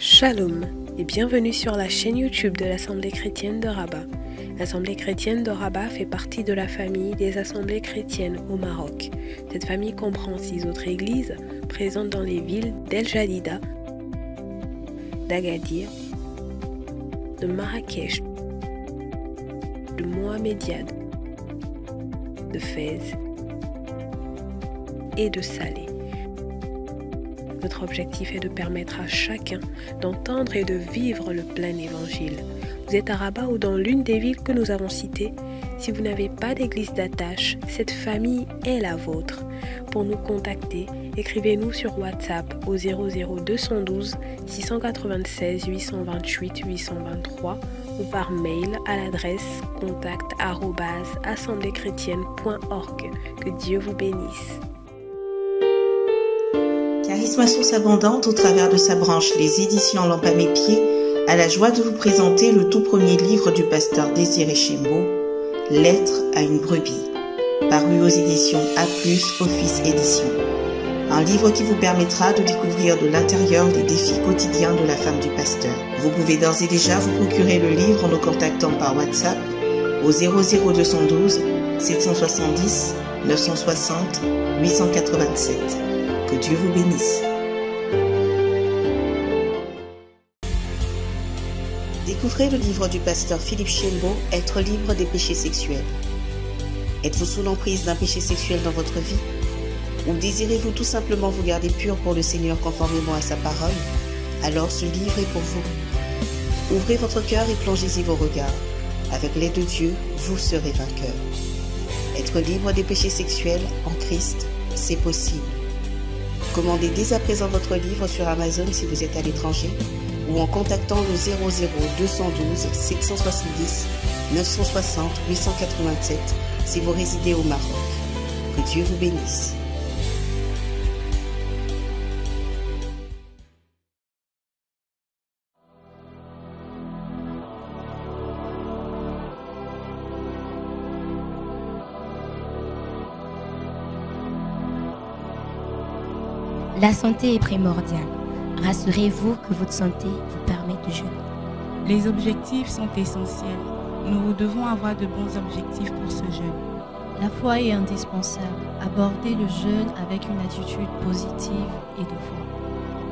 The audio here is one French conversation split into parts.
Shalom et bienvenue sur la chaîne YouTube de l'Assemblée chrétienne de Rabat. L'Assemblée chrétienne de Rabat fait partie de la famille des assemblées chrétiennes au Maroc. Cette famille comprend 6 autres églises présentes dans les villes d'El Jadida, d'Agadir, de Marrakech, de Mohamediad, de Fès et de Salé. Notre objectif est de permettre à chacun d'entendre et de vivre le plein évangile. Vous êtes à Rabat ou dans l'une des villes que nous avons citées. Si vous n'avez pas d'église d'attache, cette famille est la vôtre. Pour nous contacter, écrivez-nous sur WhatsApp au 00212 696 828 823 ou par mail à l'adresse contact@assembléchrétienne.org. Que Dieu vous bénisse. Charisme Source Abondante, au travers de sa branche Les Éditions Lampe à mes pieds, a la joie de vous présenter le tout premier livre du pasteur Désiré Chembo, Lettre à une brebis, paru aux éditions A+, Office Édition. Un livre qui vous permettra de découvrir de l'intérieur les défis quotidiens de la femme du pasteur. Vous pouvez d'ores et déjà vous procurer le livre en nous contactant par WhatsApp au 00212 770 960 887. Que Dieu vous bénisse. Découvrez le livre du pasteur Philippe Chembo, Être libre des péchés sexuels. Êtes-vous sous l'emprise d'un péché sexuel dans votre vie? Ou désirez-vous tout simplement vous garder pur pour le Seigneur conformément à sa parole? Alors ce livre est pour vous. Ouvrez votre cœur et plongez-y vos regards. Avec l'aide de Dieu, vous serez vainqueur. Être libre des péchés sexuels en Christ, c'est possible. Commandez dès à présent votre livre sur Amazon si vous êtes à l'étranger ou en contactant le 00212 770 960 887 si vous résidez au Maroc. Que Dieu vous bénisse. La santé est primordiale. Rassurez-vous que votre santé vous permet de jeûner. Les objectifs sont essentiels. Nous devons avoir de bons objectifs pour ce jeûne. La foi est indispensable. Abordez le jeûne avec une attitude positive et de foi.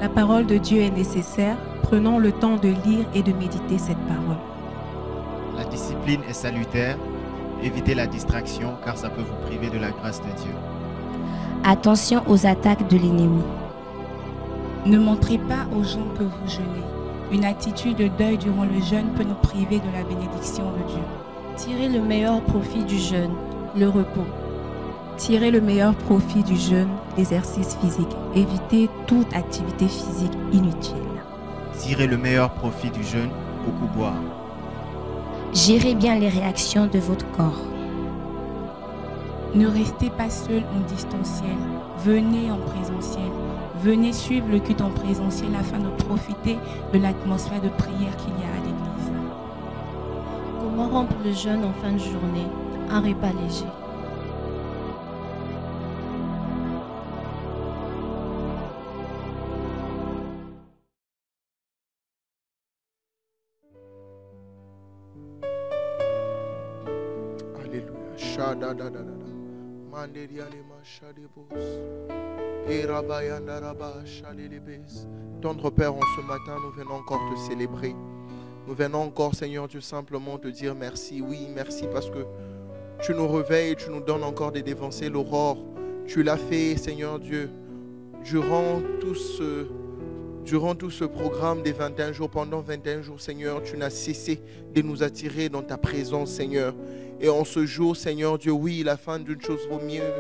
La parole de Dieu est nécessaire. Prenons le temps de lire et de méditer cette parole. La discipline est salutaire. Évitez la distraction car ça peut vous priver de la grâce de Dieu. Attention aux attaques de l'ennemi. Ne montrez pas aux gens que vous jeûnez. Une attitude de deuil durant le jeûne peut nous priver de la bénédiction de Dieu. Tirez le meilleur profit du jeûne, le repos. Tirez le meilleur profit du jeûne, l'exercice physique. Évitez toute activité physique inutile. Tirez le meilleur profit du jeûne, beaucoup boire. Gérez bien les réactions de votre corps. Ne restez pas seul en distanciel. Venez en présentiel. Venez suivre le culte en présentiel afin de profiter de l'atmosphère de prière qu'il y a à l'église. Comment rompre le jeûne en fin de journée? Un repas léger. Alléluia. Tendre Père, en ce matin, nous venons encore te célébrer. Nous venons encore, Seigneur Dieu, simplement te dire merci. Oui, merci parce que tu nous réveilles, tu nous donnes encore de dévancer l'aurore. Tu l'as fait, Seigneur Dieu, durant tout ce programme des 21 jours. Pendant 21 jours, Seigneur, tu n'as cessé de nous attirer dans ta présence, Seigneur. Et en ce jour, Seigneur Dieu, oui, la fin d'une chose vaut mieux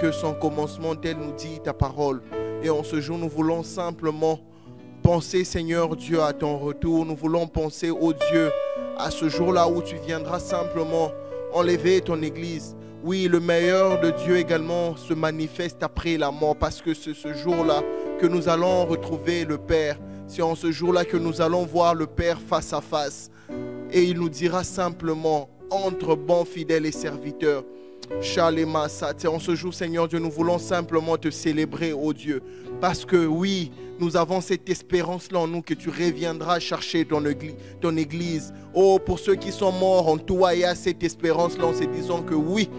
que son commencement, tel nous dit ta parole. Et en ce jour, nous voulons simplement penser, Seigneur Dieu, à ton retour. Nous voulons penser, ô Dieu, à ce jour-là où tu viendras simplement enlever ton Église. Oui, le meilleur de Dieu également se manifeste après la mort, parce que c'est ce jour-là que nous allons retrouver le Père. C'est en ce jour-là que nous allons voir le Père face à face. Et il nous dira simplement, entre bons fidèles et serviteurs. Shalema Sate. En ce jour, Seigneur Dieu, nous voulons simplement te célébrer, ô Dieu. Parce que oui, nous avons cette espérance-là en nous que tu reviendras chercher ton église. Oh, pour ceux qui sont morts en toi, il y a cette espérance-là en se disant que oui,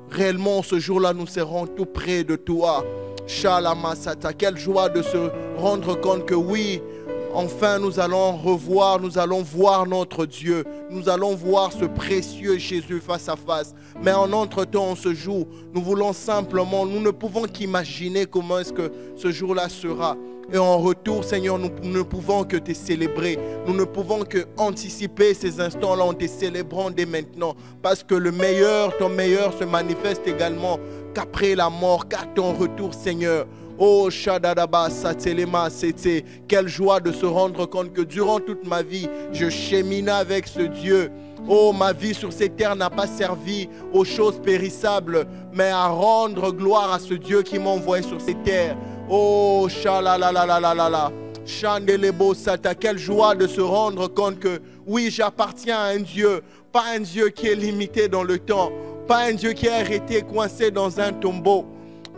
réellement, ce jour-là, nous serons tout près de toi. Shalama Sata. Quelle joie de se rendre compte que oui, enfin, nous allons revoir, nous allons voir notre Dieu. Nous allons voir ce précieux Jésus face à face. Mais en entre-temps, en ce jour, nous voulons simplement, nous ne pouvons qu'imaginer comment est-ce que ce jour-là sera. Et en retour, Seigneur, nous ne pouvons que te célébrer. Nous ne pouvons que anticiper ces instants-là en te célébrant dès maintenant. Parce que le meilleur, ton meilleur se manifeste également qu'après la mort, qu'à ton retour, Seigneur. Oh, Shadadaba, Satelema, c'était quelle joie de se rendre compte que durant toute ma vie, je cheminais avec ce Dieu. Oh, ma vie sur cette terre n'a pas servi aux choses périssables, mais à rendre gloire à ce Dieu qui m'a envoyé sur cette terre. Oh, Shalalalalala, Chandelebo Sata, quelle joie de se rendre compte que oui, j'appartiens à un Dieu, pas un Dieu qui est limité dans le temps, pas un Dieu qui est arrêté, coincé dans un tombeau.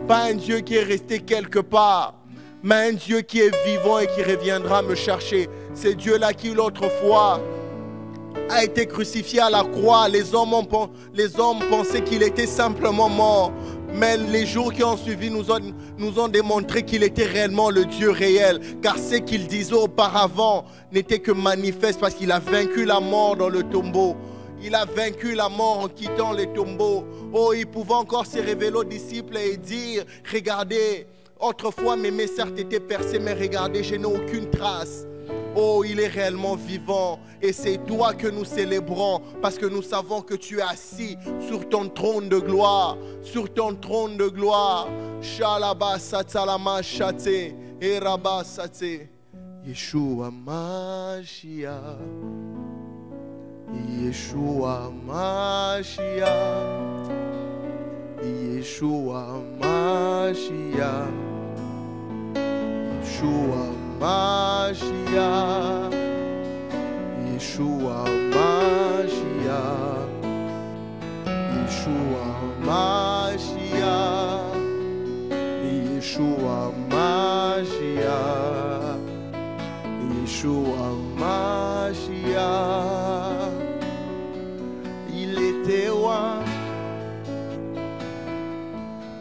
Pas un Dieu qui est resté quelque part, mais un Dieu qui est vivant et qui reviendra me chercher. C'est Dieu-là qui, l'autre fois, a été crucifié à la croix. Les hommes pensaient qu'il était simplement mort. Mais les jours qui ont suivi nous ont démontré qu'il était réellement le Dieu réel. Car ce qu'il disait auparavant n'était que manifeste parce qu'il a vaincu la mort dans le tombeau. Il a vaincu la mort en quittant les tombeaux. Oh, il pouvait encore se révéler aux disciples et dire, regardez, autrefois mes mains certes étaient percées, mais regardez, je n'ai aucune trace. Oh, il est réellement vivant et c'est toi que nous célébrons parce que nous savons que tu es assis sur ton trône de gloire, sur ton trône de gloire. Shalaba satalama shate, eraba sate, Yeshua Mashiach. Yeshua Mashiach, Yeshua Mashiach, Yeshua Mashiach, Yeshua Mashiach, Yeshua Mashiach, Yeshua Mashiach, Yeshua Mashiach.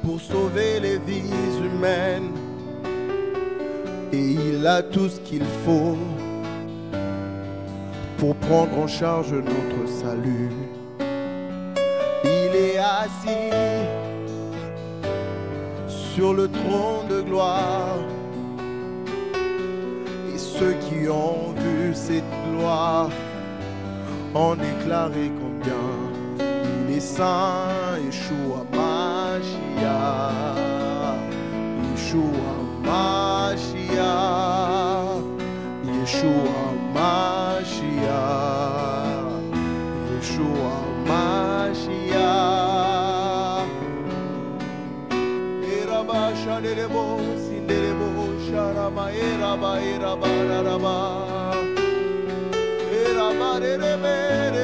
Pour sauver les vies humaines et il a tout ce qu'il faut pour prendre en charge notre salut. Il est assis sur le trône de gloire et ceux qui ont vu cette gloire ont déclaré combien il est saint. Yeshua Mashiach, Yeshua Mashiach, Yeshua Mashiach, Yeshua Mashiach. Eraba shaderebo sinderebo sharama eraba eraba raraba. Eraba rerebe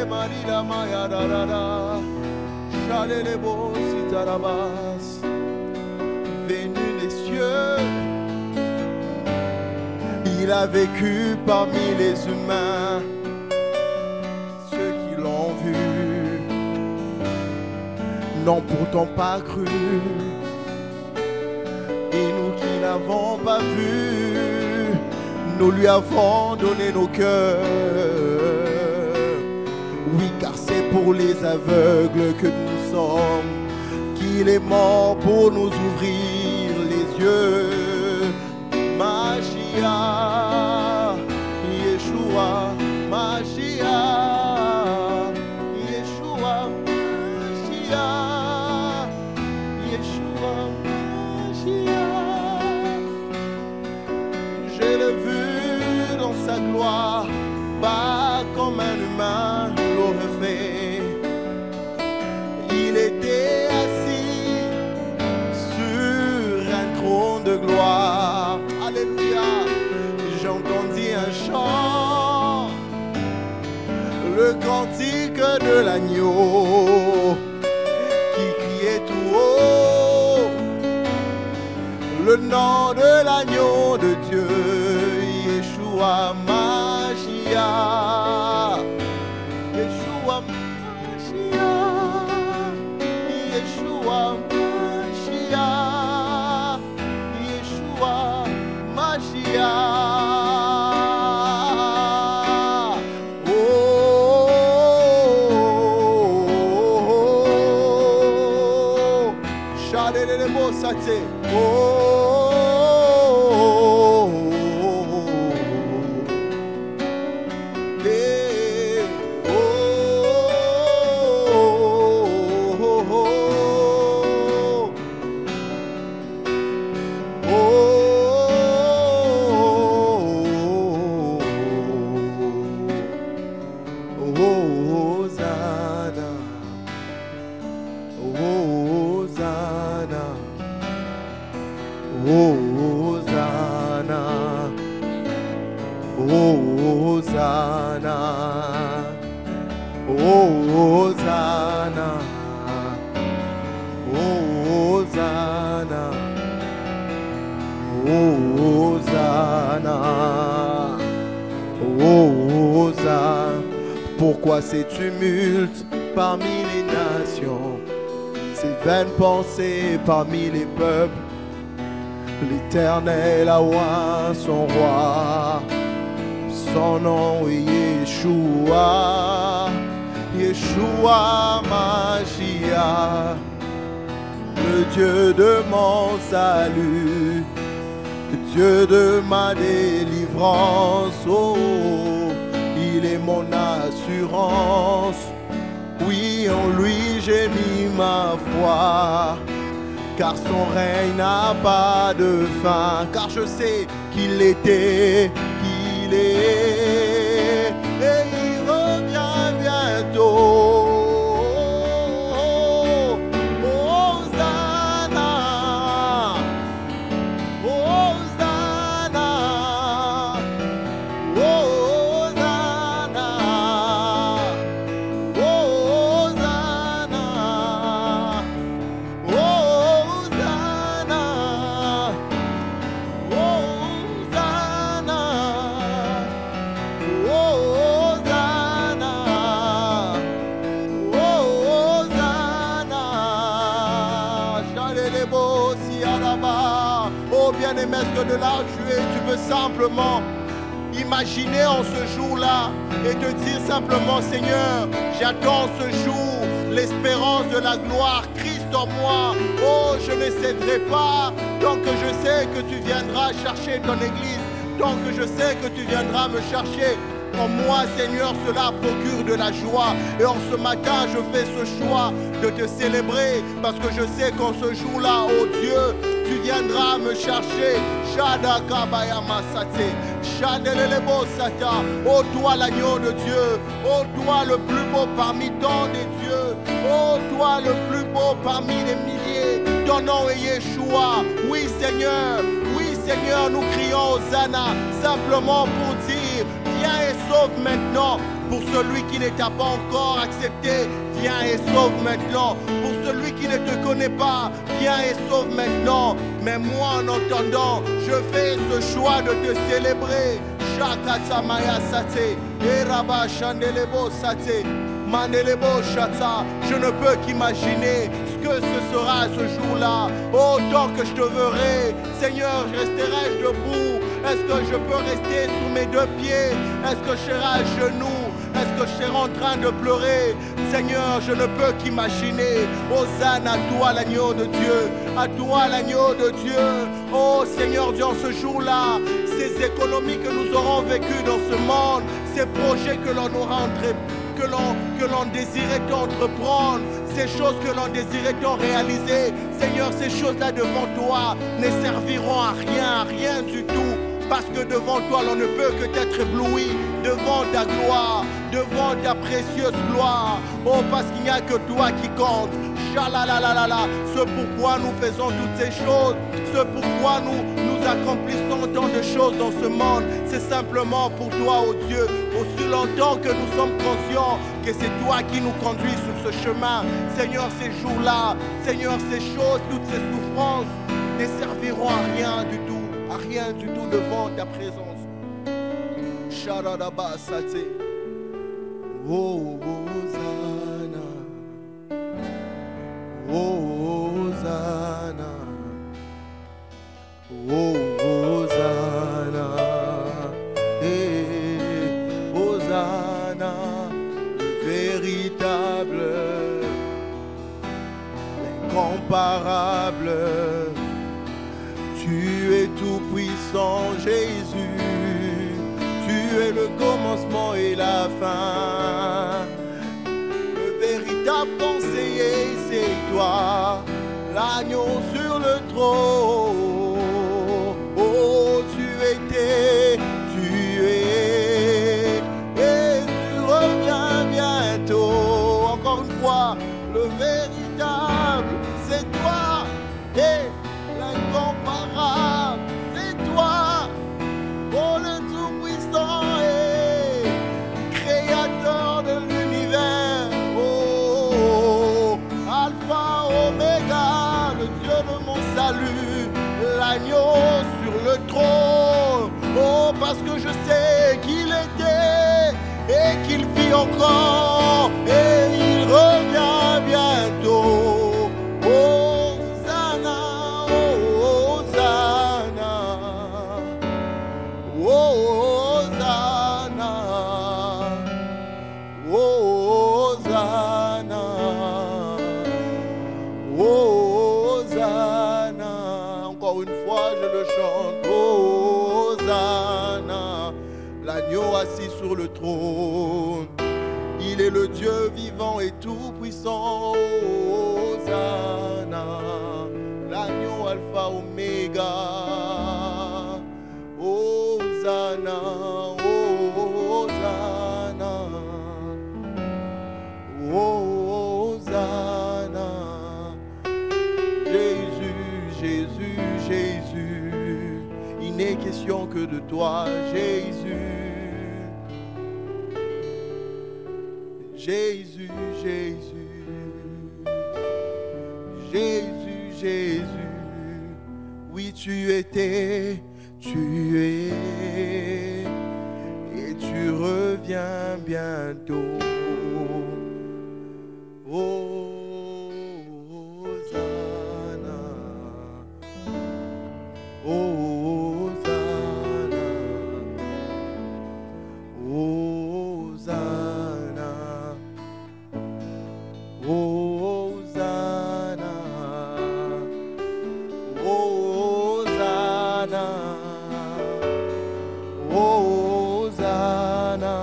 marida maya rarara. Shaderebo sitarabas. Venu des cieux, il a vécu parmi les humains. Ceux qui l'ont vu n'ont pourtant pas cru. Et nous qui n'avons pas vu, nous lui avons donné nos cœurs. Oui, car c'est pour les aveugles que nous sommes qu'il est mort pour nous ouvrir les yeux. Mashiach, Yeshua, Mashiach, Yeshua, Mashiach, Yeshua, Mashiach. Je l'ai vu dans sa gloire, pas comme un humain l'aurait fait. Il était assis sur un trône de gloire. Alléluia. J'entendis un chant, le cantique de l'agneau qui nom de l'agneau de Dieu, Yeshua Mashiach. Yeshua Mashiach. Yeshua Mashiach. Yeshua Mashiach. Pourquoi ces tumultes parmi les nations, ces vaines pensées parmi les peuples? L'Éternel a oint son roi, son nom est Yeshua, Yeshua Mashiach, le Dieu de mon salut, le Dieu de ma délivrance. Oh, il est mon assurance, oui, en lui j'ai mis ma foi, car son règne n'a pas de fin, car je sais qu'il était, qu'il est, et il revient bientôt. De là tu peux simplement imaginer en ce jour-là et te dire simplement: Seigneur, j'attends ce jour, l'espérance de la gloire, Christ en moi. Oh, je ne céderai pas tant que je sais que tu viendras chercher ton église, tant que je sais que tu viendras me chercher. En moi, Seigneur, cela procure de la joie. Et en ce matin, je fais ce choix de te célébrer, parce que je sais qu'en ce jour-là, oh Dieu, tu viendras me chercher. Oh toi l'agneau de Dieu, oh toi le plus beau parmi tant des dieux, oh toi le plus beau parmi les milliers, ton nom est Yeshua. Oui Seigneur, nous crions Hosanna, simplement pour dire: viens et sauve maintenant. Pour celui qui ne t'a pas encore accepté, viens et sauve maintenant. Pour celui qui ne te connaît pas, viens et sauve maintenant. Mais moi, en entendant, je fais ce choix de te célébrer. Shakatamaya Sate, Eraba Chandelebo Sate, Mandelebo Shata. Je ne peux qu'imaginer ce que ce sera ce jour-là. Oh, tant que je te verrai, Seigneur, resterai-je debout? Est-ce que je peux rester sous mes deux pieds? Est-ce que je serai à genoux? Est-ce que je serai en train de pleurer? Seigneur, je ne peux qu'imaginer. Hosanna à toi l'agneau de Dieu, à toi l'agneau de Dieu. Oh Seigneur, dans ce jour-là, ces économies que nous aurons vécues dans ce monde, ces projets que l'on aura que l'on désirait entreprendre, ces choses que l'on désirait réaliser, Seigneur, ces choses-là devant toi ne serviront à rien du tout. Parce que devant toi, l'on ne peut que t'être ébloui devant ta gloire, devant ta précieuse gloire. Oh, parce qu'il n'y a que toi qui compte. Chalalalala. Ce pourquoi nous faisons toutes ces choses, ce pourquoi nous accomplissons tant de choses dans ce monde, c'est simplement pour toi, oh Dieu. Aussi longtemps que nous sommes conscients que c'est toi qui nous conduis sur ce chemin, Seigneur, ces jours-là, Seigneur, ces choses, toutes ces souffrances, ne servent serviront à rien du tout devant ta présence. Sharadaba Sate. Oh, Hosanna. Oh, Hosanna. Oh, Hosanna. Eh, Hosanna. Le véritable, l'incomparable. Tu es tout puissant, Jésus. Tu es le commencement et la fin. Le véritable conseiller, c'est toi. L'agneau sur le trône. Oh, tu étais, tu es, et tu reviens bientôt. Encore une fois, le véritable, c'est toi. Et l'incomparable, c'est toi. Oh, le tout-puissant et créateur de l'univers. Oh, Alpha, Oméga, le Dieu de mon salut, l'agneau sur le trône. Oh, parce que je sais qu'il était et qu'il vit encore et il revient bientôt. Oh, Hosanna, oh, Hosanna. Oh, Hosanna. Oh, Hosanna. Oh, Hosanna. Encore une fois, je le chante. Oh, Hosanna. L'agneau assis sur le trône. Il est le Dieu vivant et tout-puissant. Oh, Hosanna. L'agneau alpha, oméga. Hosanna, Hosanna, Hosanna. Jésus, Jésus, Jésus, il n'est question que de toi, Jésus. Jésus, Jésus, Jésus, Jésus, oui tu étais. Tu es et tu reviens bientôt. Oh, Hosanna. Oh, Hosanna. Hosanna. Hosanna. Hosanna. Hosanna,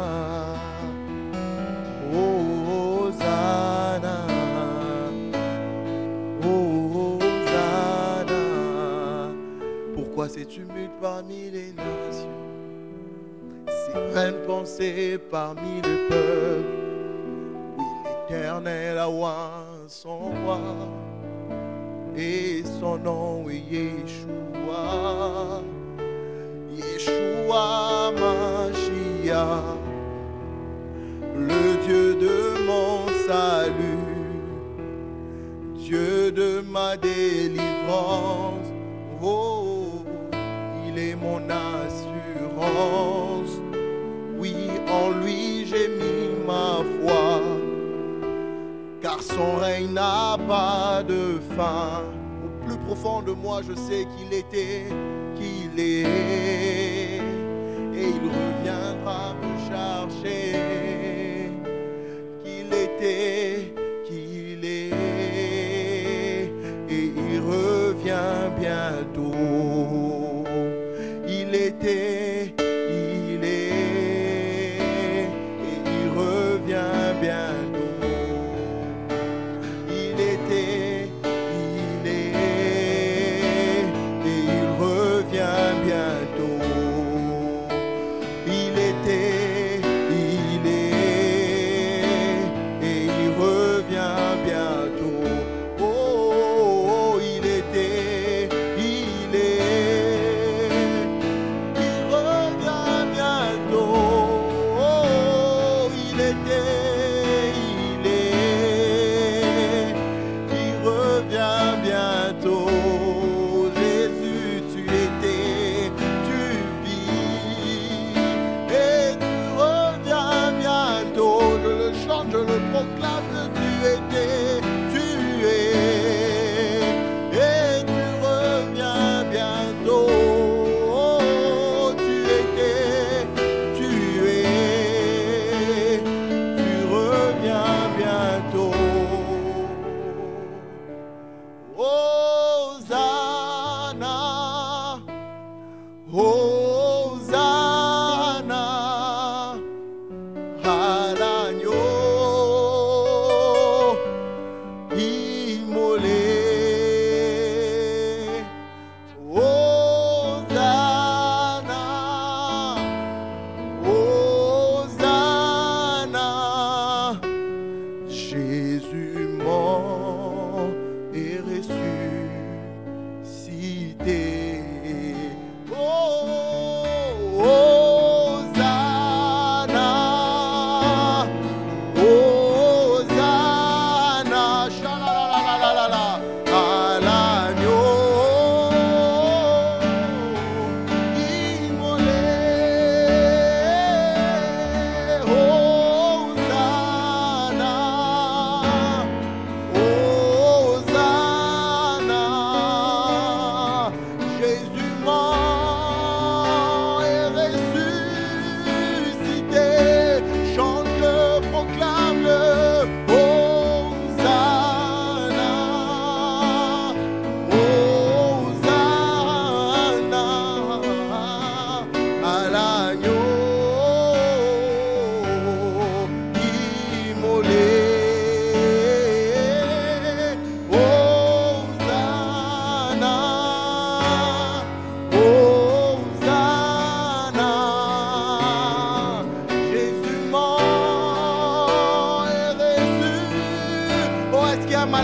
Hosanna, Hosanna. Pourquoi ces tumultes parmi les nations, ces vaines pensées parmi les peuples? Oui, l'Éternel a oint son roi, et son nom est Yeshua. Yeshua Mashiach, le Dieu de mon salut, Dieu de ma délivrance. Oh, il est mon assurance. Oui, en lui j'ai mis ma foi, car son règne n'a pas de fin. Au plus profond de moi, je sais qu'il était, qu'il est, et il reviendra me chercher. Qu'il était, qu'il est, et il revient bientôt. Il était, il est, et il revient bientôt. Il était, il est, et il revient bientôt. Il était,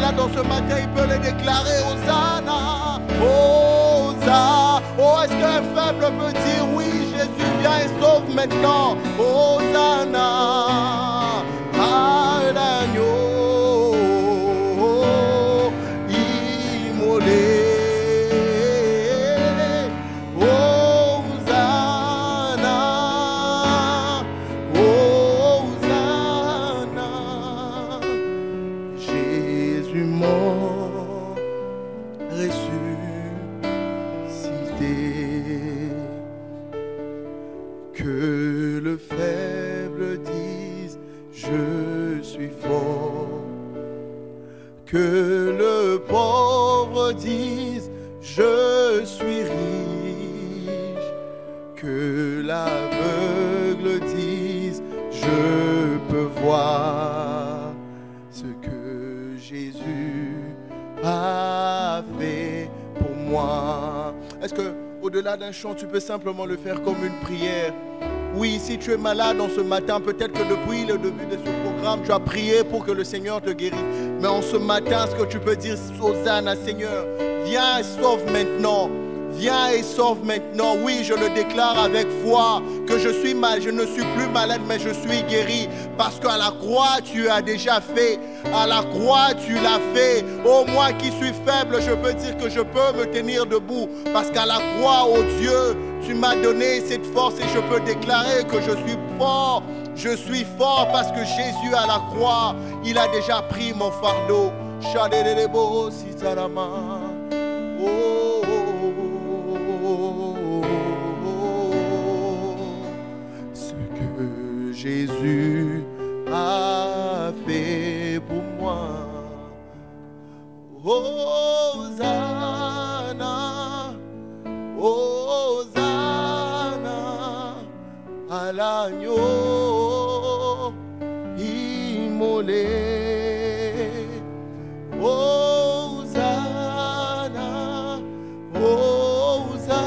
malade dans ce matin, il peut le déclarer. Hosanna, Hosanna. Oh, est-ce qu'un faible peut dire oui, Jésus vient et sauve maintenant. Hosanna à l'agneau immolé. Que le faible dise, je suis fort. Que le pauvre dise, je suis riche. Que l'aveugle dise, je peux voir ce que Jésus a fait pour moi. Est-ce que au-delà d'un chant, tu peux simplement le faire comme une prière? Oui, si tu es malade en ce matin, peut-être que depuis le début de ce programme, tu as prié pour que le Seigneur te guérisse. Mais en ce matin, ce que tu peux dire, Hosanna, Seigneur, viens et sauve maintenant. Viens et sauve maintenant. Oui, je le déclare avec foi que je suis mal, je ne suis plus malade, mais je suis guéri. Parce qu'à la croix, tu as déjà fait. À la croix, tu l'as fait. Oh, moi qui suis faible, je peux dire que je peux me tenir debout. Parce qu'à la croix, oh Dieu, tu m'as donné cette force et je peux déclarer que je suis fort. Je suis fort parce que Jésus à la croix, il a déjà pris mon fardeau. Oh. Ce que Jésus a fait pour moi. Hosanna, Hosanna à l'agneau immolé. Hosanna, Hosanna,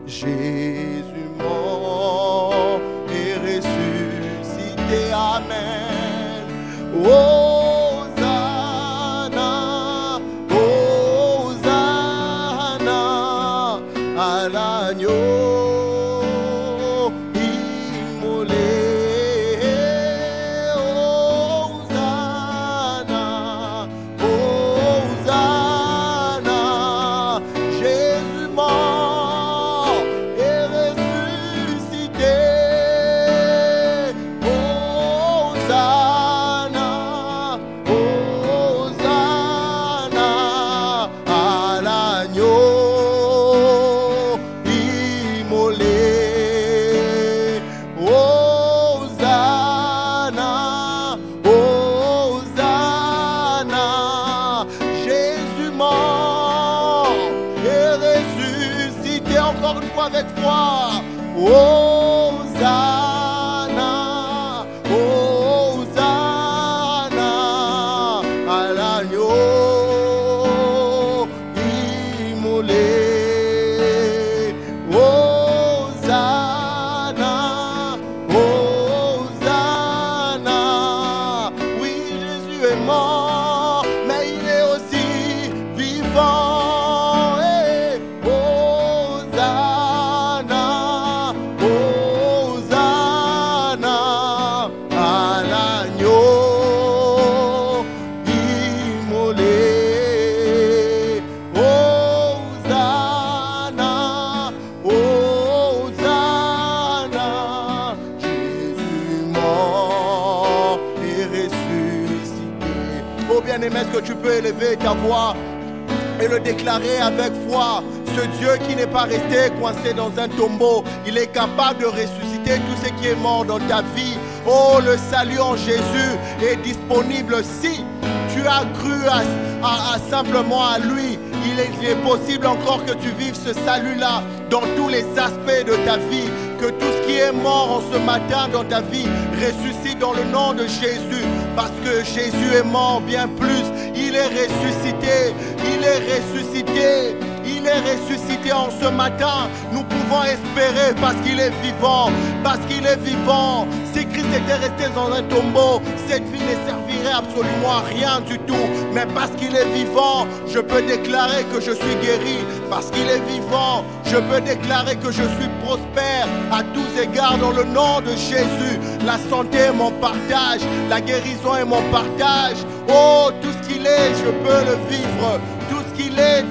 Jésus mort et ressuscité. Amen. Hosanna, Hosanna à l'agneau immolé. Hosanna, Hosanna, Jésus mort et ressuscité. Hosanna, Hosanna à l'agneau immolé. Hosanna, Hosanna, Jésus mort et ressuscité. Encore une fois avec foi. Hosanna, Hosanna à l'agneau immolé. Hosanna, Hosanna. Oui, Jésus est mort, mais il est aussi vivant. Hey. Hosanna, Hosanna à l'agneau immolé. Hosanna, Hosanna, Jésus mort et ressuscité. Oh bien-aimé, est-ce que tu peux élever ta voix et le déclarer avec foi? Ce Dieu qui n'est pas resté coincé dans un tombeau, il est capable de ressusciter tout ce qui est mort dans ta vie. Oh, le salut en Jésus est disponible si tu as cru simplement à lui. Il est possible encore que tu vives ce salut-là dans tous les aspects de ta vie. Que tout ce qui est mort en ce matin dans ta vie ressuscite dans le nom de Jésus. Parce que Jésus est mort bien plus. Il est ressuscité. Il est ressuscité. Il est ressuscité en ce matin. Nous pouvons espérer parce qu'il est vivant. Parce qu'il est vivant. Si Christ était resté dans un tombeau, cette vie ne servirait absolument à rien du tout. Mais parce qu'il est vivant, je peux déclarer que je suis guéri. Parce qu'il est vivant, je peux déclarer que je suis prospère à tous égards dans le nom de Jésus. La santé est mon partage, la guérison est mon partage. Oh, tout ce qu'il est, je peux le vivre. Tout ce qu'il est,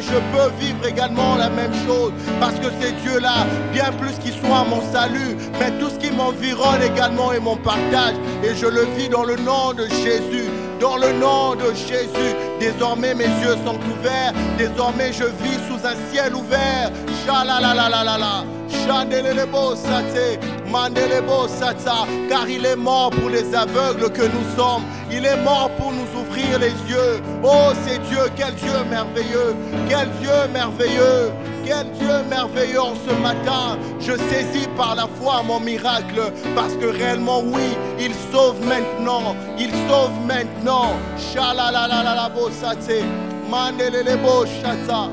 je peux vivre également la même chose. Parce que c'est Dieu-là, bien plus qu'il soit mon salut. Mais tout ce qui m'environne également est mon partage. Et je le vis dans le nom de Jésus. Dans le nom de Jésus, désormais mes yeux sont ouverts. Désormais je vis sous un ciel ouvert. Shalalalalala, chandelebo sate, mandelebo sata. Car il est mort pour les aveugles que nous sommes. Il est mort pour nous ouvrir les yeux. Oh, c'est Dieu, quel Dieu merveilleux. Quel Dieu merveilleux. Quel Dieu merveilleux en ce matin. Je saisis par la foi mon miracle. Parce que réellement, oui, il sauve maintenant. Il sauve maintenant. Shalalalala sate. Mandelebo shata.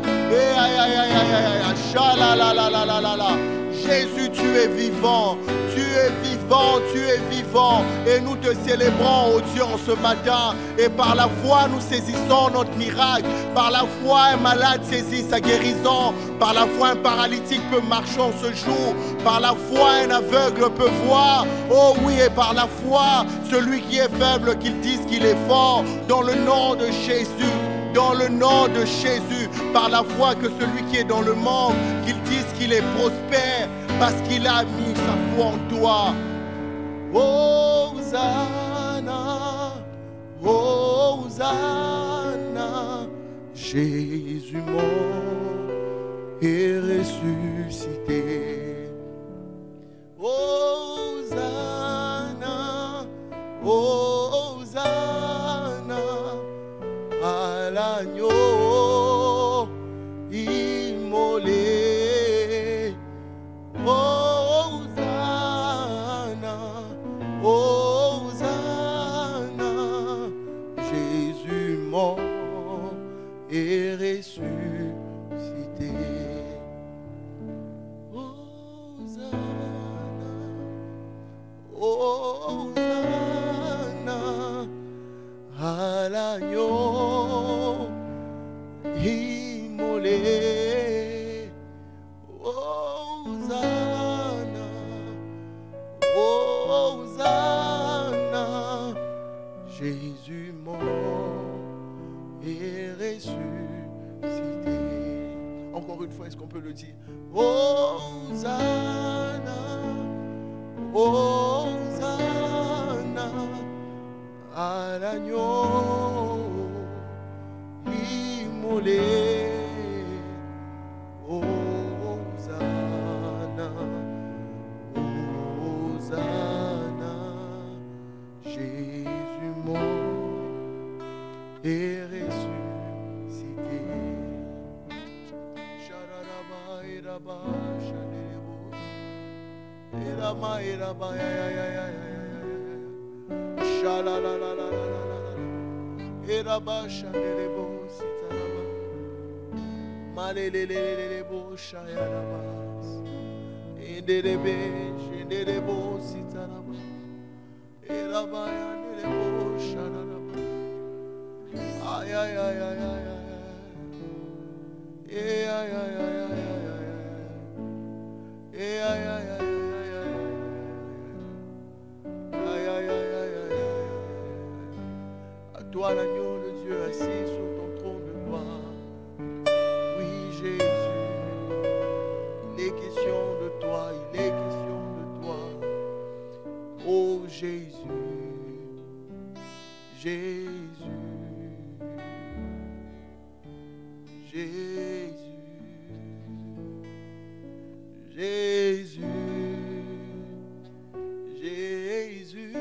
Shalalalala. Jésus, tu es vivant. Tu es vivant, tu es vivant. Et nous te célébrons, oh Dieu, en ce matin. Et par la foi, nous saisissons notre miracle. Par la foi, un malade saisit sa guérison. Par la foi, un paralytique peut marcher en ce jour. Par la foi, un aveugle peut voir. Oh oui, et par la foi, celui qui est faible, qu'il dise qu'il est fort. Dans le nom de Jésus. Dans le nom de Jésus, par la foi que celui qui est dans le monde, qu'il dise qu'il est prospère, parce qu'il a mis sa foi en toi. Hosanna, Hosanna, Jésus mort et ressuscité. Hosanna, Hosanna, à l'agneau immolé. Hosanna, Hosanna, Jésus mort et ressuscité. Hosanna, Hosanna, à l'agneau immolé. Hosanna, Hosanna, Jésus mort et ressuscité. Encore une fois, est-ce qu'on peut le dire? Hosanna, Hosanna, à l'agneau immolé. Hosanna, Hosanna, Jésus mort et ressuscité. Shararaba iraba shanebo, irama iraba ya ya ya ya ya. Shalalalalala, iraba shanebo sitaraba, malelelelebo shayaraba, inderebe shinderebo sitaraba, iraba yanderebo shararaba, ay ay ay ay ay ay ay ay ay ay ay ay. Toi l'agneau de Dieu assis sur ton trône de gloire. Oui Jésus, il est question de toi, il est question de toi. Oh Jésus, Jésus, Jésus, Jésus, Jésus.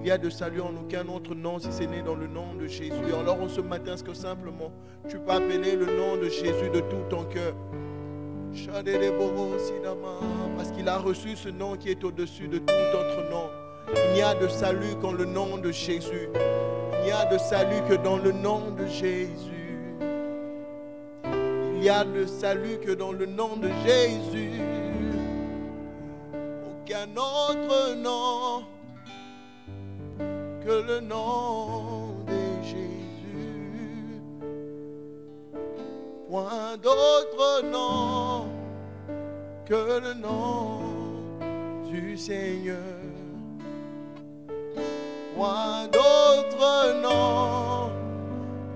Il y a de salut en aucun autre nom si ce n'est dans le nom de Jésus. Alors ce matin, est-ce que simplement tu peux appeler le nom de Jésus de tout ton cœur? Parce qu'il a reçu ce nom qui est au-dessus de tout autre nom. Il n'y a de salut qu'en le nom de Jésus. Il n'y a de salut que dans le nom de Jésus. Il n'y a de salut que dans le nom de Jésus. Aucun autre nom que le nom de Jésus. Point d'autre nom que le nom du Seigneur. Point d'autre nom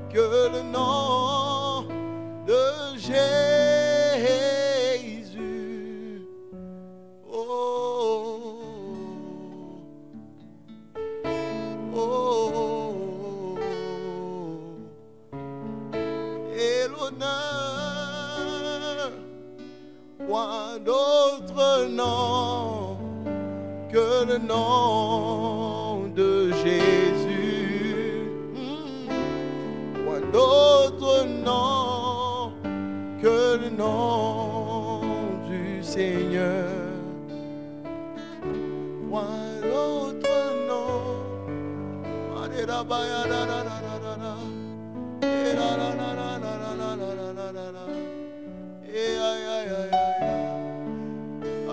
que le nom de Jésus. Oh, oh, et l'honneur. Point d'autre nom que le nom de Jésus. Point d'autre nom que le nom du Seigneur. Point d'autre nom.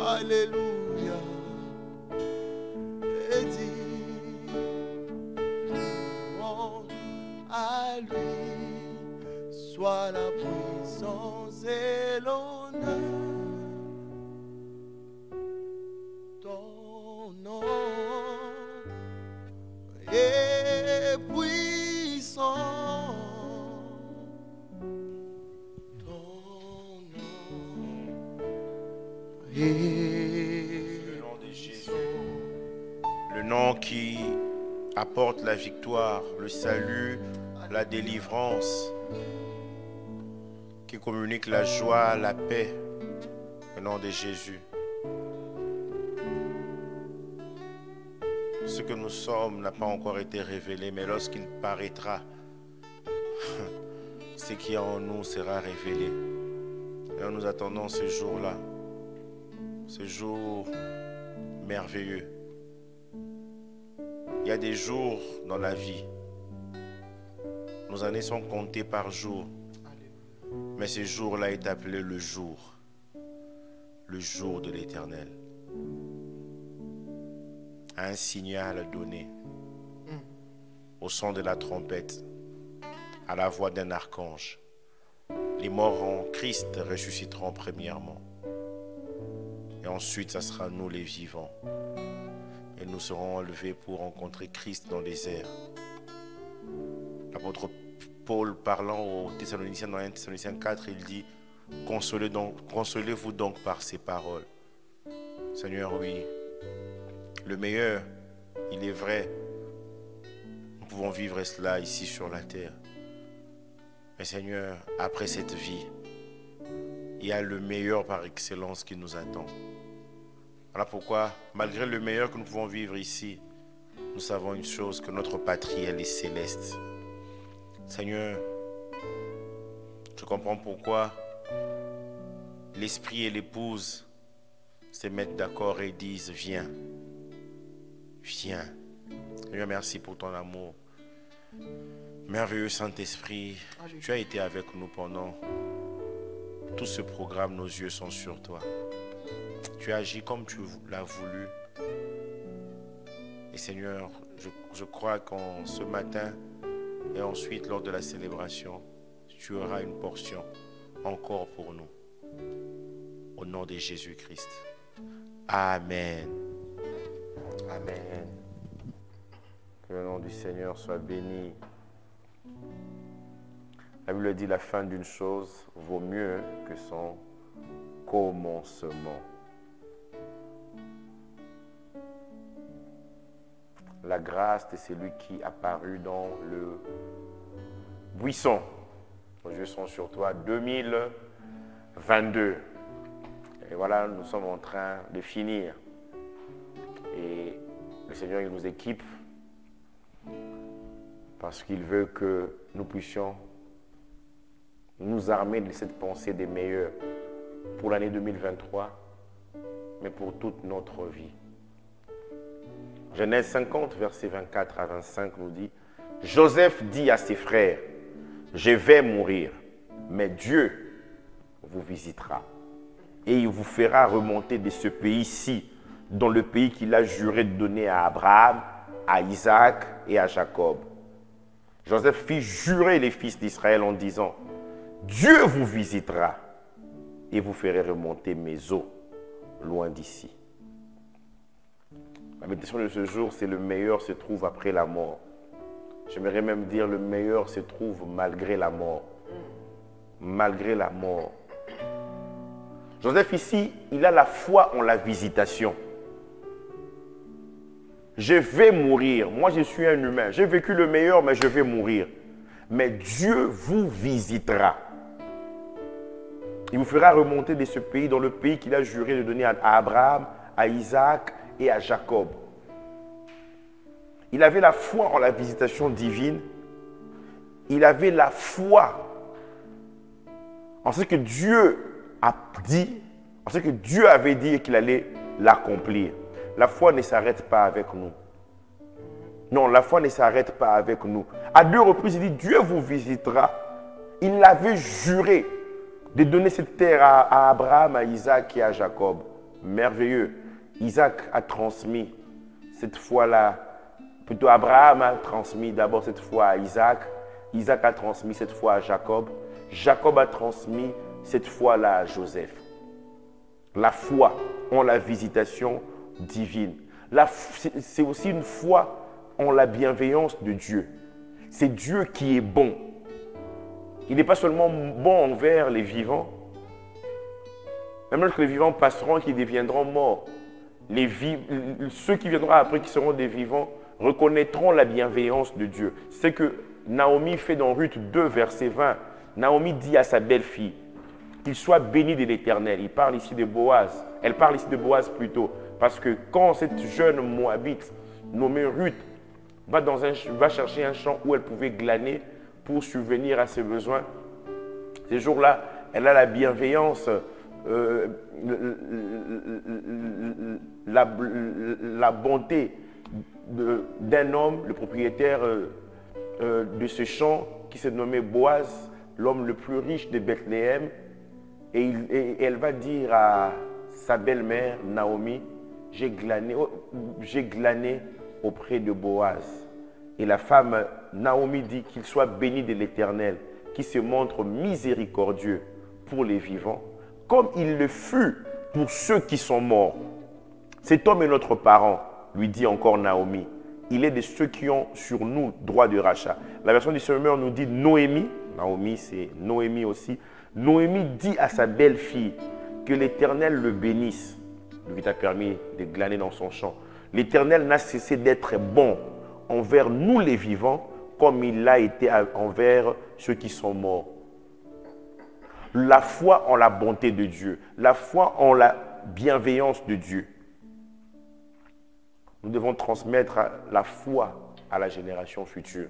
Alléluia. Et dis à lui soit la puissance et l'honneur. Ton nom est puissant. Ton nom est le nom de Jésus. Le nom qui apporte la victoire, le salut, la délivrance, qui communique la joie, la paix. Le nom de Jésus. Ce que nous sommes n'a pas encore été révélé, mais lorsqu'il paraîtra, ce qui est en nous sera révélé. Et nous attendons ce jour-là, ce jour merveilleux. Il y a des jours dans la vie, nos années sont comptées par jour, mais ce jour-là est appelé le jour de l'Éternel. Un signal donné au son de la trompette, à la voix d'un archange. Les morts en Christ ressusciteront premièrement. Et ensuite, ça sera nous les vivants. Et nous serons enlevés pour rencontrer Christ dans les airs. L'apôtre Paul, parlant aux Thessaloniciens dans 1 Thessaloniciens 4, il dit « Consolez-vous donc par ces paroles. » Seigneur, oui, le meilleur, il est vrai. Nous pouvons vivre cela ici sur la terre. Mais Seigneur, après cette vie, il y a le meilleur par excellence qui nous attend. Voilà pourquoi, malgré le meilleur que nous pouvons vivre ici, nous savons une chose, que notre patrie, elle est céleste. Seigneur, je comprends pourquoi l'esprit et l'épouse se mettent d'accord et disent « Viens, viens ». Seigneur, merci pour ton amour. Merveilleux Saint-Esprit, tu as été avec nous pendant tout ce programme, nos yeux sont sur toi. Tu as agi comme tu l'as voulu. Et Seigneur, je crois qu'en ce matin et ensuite lors de la célébration, tu auras une portion encore pour nous. Au nom de Jésus-Christ. Amen. Amen. Que le nom du Seigneur soit béni. La Bible dit la fin d'une chose vaut mieux que son commencement. La grâce de celui qui apparut dans le buisson. Nos yeux sont sur toi, 2022. Et voilà, nous sommes en train de finir. Et le Seigneur, il nous équipe parce qu'il veut que nous puissions nous armer de cette pensée des meilleurs pour l'année 2023, mais pour toute notre vie. Genèse 50, versets 24 à 25 nous dit, « Joseph dit à ses frères, « Je vais mourir, mais Dieu vous visitera et il vous fera remonter de ce pays-ci, dans le pays qu'il a juré de donner à Abraham, à Isaac et à Jacob. » Joseph fit jurer les fils d'Israël en disant, « Dieu vous visitera et vous ferez remonter mes eaux loin d'ici. » La méditation de ce jour, c'est le meilleur se trouve après la mort. J'aimerais même dire le meilleur se trouve malgré la mort. Malgré la mort. Joseph ici, il a la foi en la visitation. Je vais mourir. Moi, je suis un humain. J'ai vécu le meilleur, mais je vais mourir. Mais Dieu vous visitera. Il vous fera remonter de ce pays, dans le pays qu'il a juré de donner à Abraham, à Isaac et à Jacob. Il avait la foi en la visitation divine. Il avait la foi en ce que Dieu a dit, en ce que Dieu avait dit et qu'il allait l'accomplir. La foi ne s'arrête pas avec nous. Non, la foi ne s'arrête pas avec nous. À 2 reprises, il dit, Dieu vous visitera. Il l'avait juré de donner cette terre à Abraham, à Isaac et à Jacob. Merveilleux. Isaac a transmis cette foi-là. Plutôt Abraham a transmis d'abord cette foi à Isaac. Isaac a transmis cette foi à Jacob. Jacob a transmis cette foi-là à Joseph. La foi en la visitation divine. C'est aussi une foi en la bienveillance de Dieu. C'est Dieu qui est bon. Il n'est pas seulement bon envers les vivants. Même lorsque les vivants passeront, qu'ils deviendront morts. Ceux qui viendront après, qui seront des vivants, reconnaîtront la bienveillance de Dieu. C'est ce que Naomi fait dans Ruth 2, verset 20. Naomi dit à sa belle-fille qu'il soit béni de l'Éternel. Il parle ici de Boaz. Elle parle ici de Boaz plutôt. Parce que quand cette jeune Moabite nommée Ruth va chercher un champ où elle pouvait glaner pour subvenir à ses besoins, ces jours-là, elle a la bienveillance, la bonté d'un homme, le propriétaire de ce champ qui s'est nommé Boaz, l'homme le plus riche de Bethléem. Et elle va dire à sa belle-mère, Naomi, j'ai glané auprès de Boaz. Et la femme, Naomi, dit qu'il soit béni de l'Éternel, qui se montre miséricordieux pour les vivants, comme il le fut pour ceux qui sont morts. Cet homme est notre parent, lui dit encore Naomi. Il est de ceux qui ont sur nous droit de rachat. La version du Semeur nous dit Noémie. Naomi, c'est Noémie aussi. Noémie dit à sa belle-fille que l'Éternel le bénisse, lui qui t'a permis de glaner dans son champ. L'Éternel n'a cessé d'être bon envers nous les vivants, comme il l'a été envers ceux qui sont morts. La foi en la bonté de Dieu, la foi en la bienveillance de Dieu. Nous devons transmettre la foi à la génération future.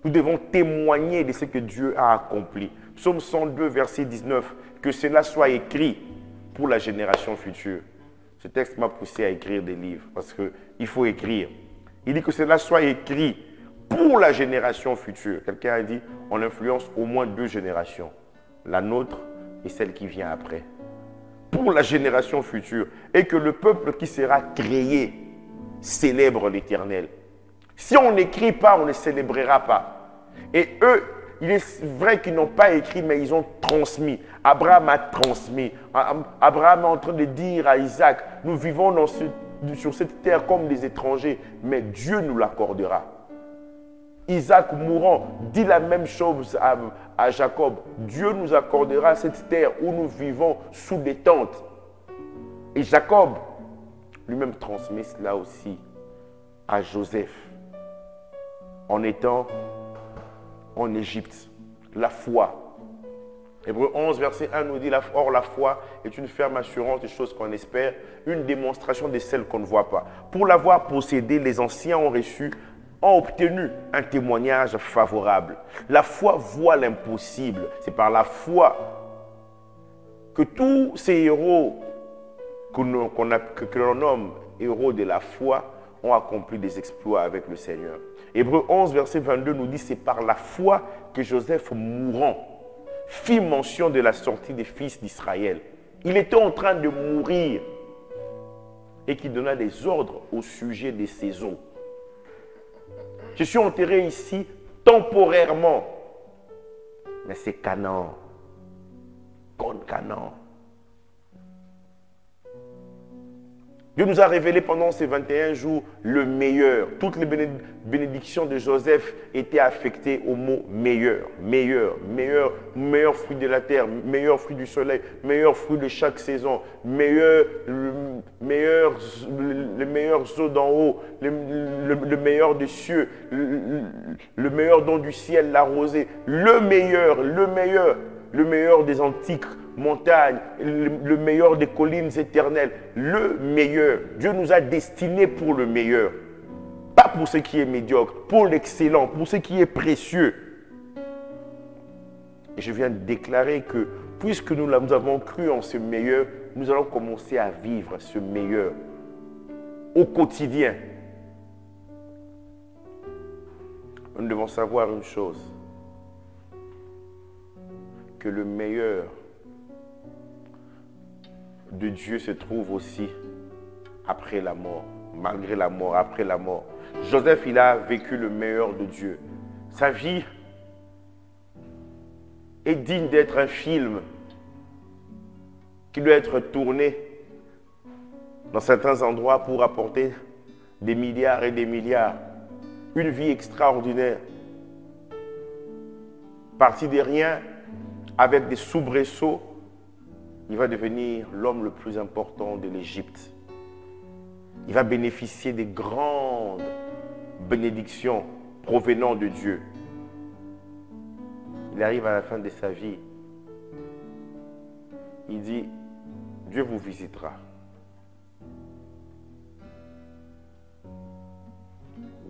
Nous devons témoigner de ce que Dieu a accompli. Psaume 102, verset 19. Que cela soit écrit pour la génération future. Ce texte m'a poussé à écrire des livres parce qu'il faut écrire. Il dit que cela soit écrit pour la génération future. Quelqu'un a dit, on influence au moins 2 générations. La nôtre et celle qui vient après. Pour la génération future. Et que le peuple qui sera créé célèbre l'Éternel. Si on n'écrit pas, on ne célébrera pas. Et eux, il est vrai qu'ils n'ont pas écrit, mais ils ont transmis. Abraham a transmis. Abraham est en train de dire à Isaac, nous vivons sur cette terre comme des étrangers, mais Dieu nous l'accordera. Isaac mourant dit la même chose à Jacob. Dieu nous accordera cette terre où nous vivons sous des tentes. Et Jacob lui-même transmet cela aussi à Joseph. En étant en Égypte, la foi. Hébreux 11, verset 1 nous dit, or la foi est une ferme assurance des choses qu'on espère, une démonstration de celles qu'on ne voit pas. Pour l'avoir possédée, les anciens ont reçu ont obtenu un témoignage favorable. La foi voit l'impossible. C'est par la foi que tous ces héros que l'on nomme héros de la foi ont accompli des exploits avec le Seigneur. Hébreux 11, verset 22 nous dit, c'est par la foi que Joseph, mourant, fit mention de la sortie des fils d'Israël. Il était en train de mourir et qui donna des ordres au sujet de ses os. Je suis enterré ici temporairement, mais c'est Canaan, contre Canaan. Dieu nous a révélé pendant ces 21 jours le meilleur. Toutes les bénédictions de Joseph étaient affectées au mot meilleur. Meilleur, meilleur, meilleur fruit de la terre, meilleur fruit du soleil, meilleur fruit de chaque saison, meilleur, les meilleurs eaux d'en haut, le meilleur des cieux, le meilleur don du ciel, la rosée, le meilleur des antiques montagnes, le meilleur des collines éternelles, le meilleur. Dieu nous a destinés pour le meilleur. Pas pour ce qui est médiocre, pour l'excellent, pour ce qui est précieux. Et je viens de déclarer que puisque nous avons cru en ce meilleur, nous allons commencer à vivre ce meilleur au quotidien. Nous devons savoir une chose, que le meilleur de Dieu se trouve aussi après la mort, malgré la mort, après la mort. Joseph, il a vécu le meilleur de Dieu. Sa vie est digne d'être un film qui doit être tourné dans certains endroits pour apporter des milliards et des milliards. Une vie extraordinaire. Parti de rien, avec des soubresauts, il va devenir l'homme le plus important de l'Égypte. Il va bénéficier des grandes bénédictions provenant de Dieu. Il arrive à la fin de sa vie. Il dit, Dieu vous visitera.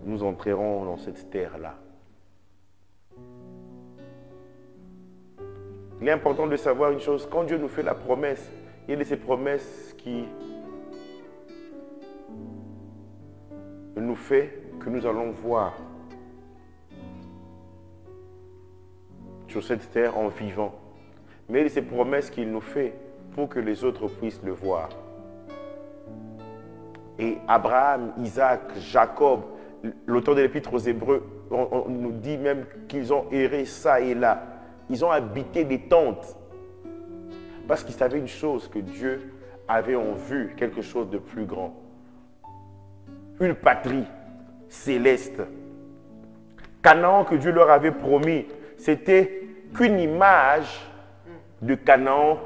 Nous entrerons dans cette terre-là. Il est important de savoir une chose, quand Dieu nous fait la promesse, il y a de ces promesses qui nous fait que nous allons voir sur cette terre en vivant. Mais il y a de ces promesses qu'il nous fait pour que les autres puissent le voir. Et Abraham, Isaac, Jacob, l'auteur de l'Épître aux Hébreux, on nous dit même qu'ils ont erré ça et là. Ils ont habité des tentes parce qu'ils savaient une chose, que Dieu avait en vue quelque chose de plus grand. Une patrie céleste. Canaan que Dieu leur avait promis, c'était qu'une image de Canaan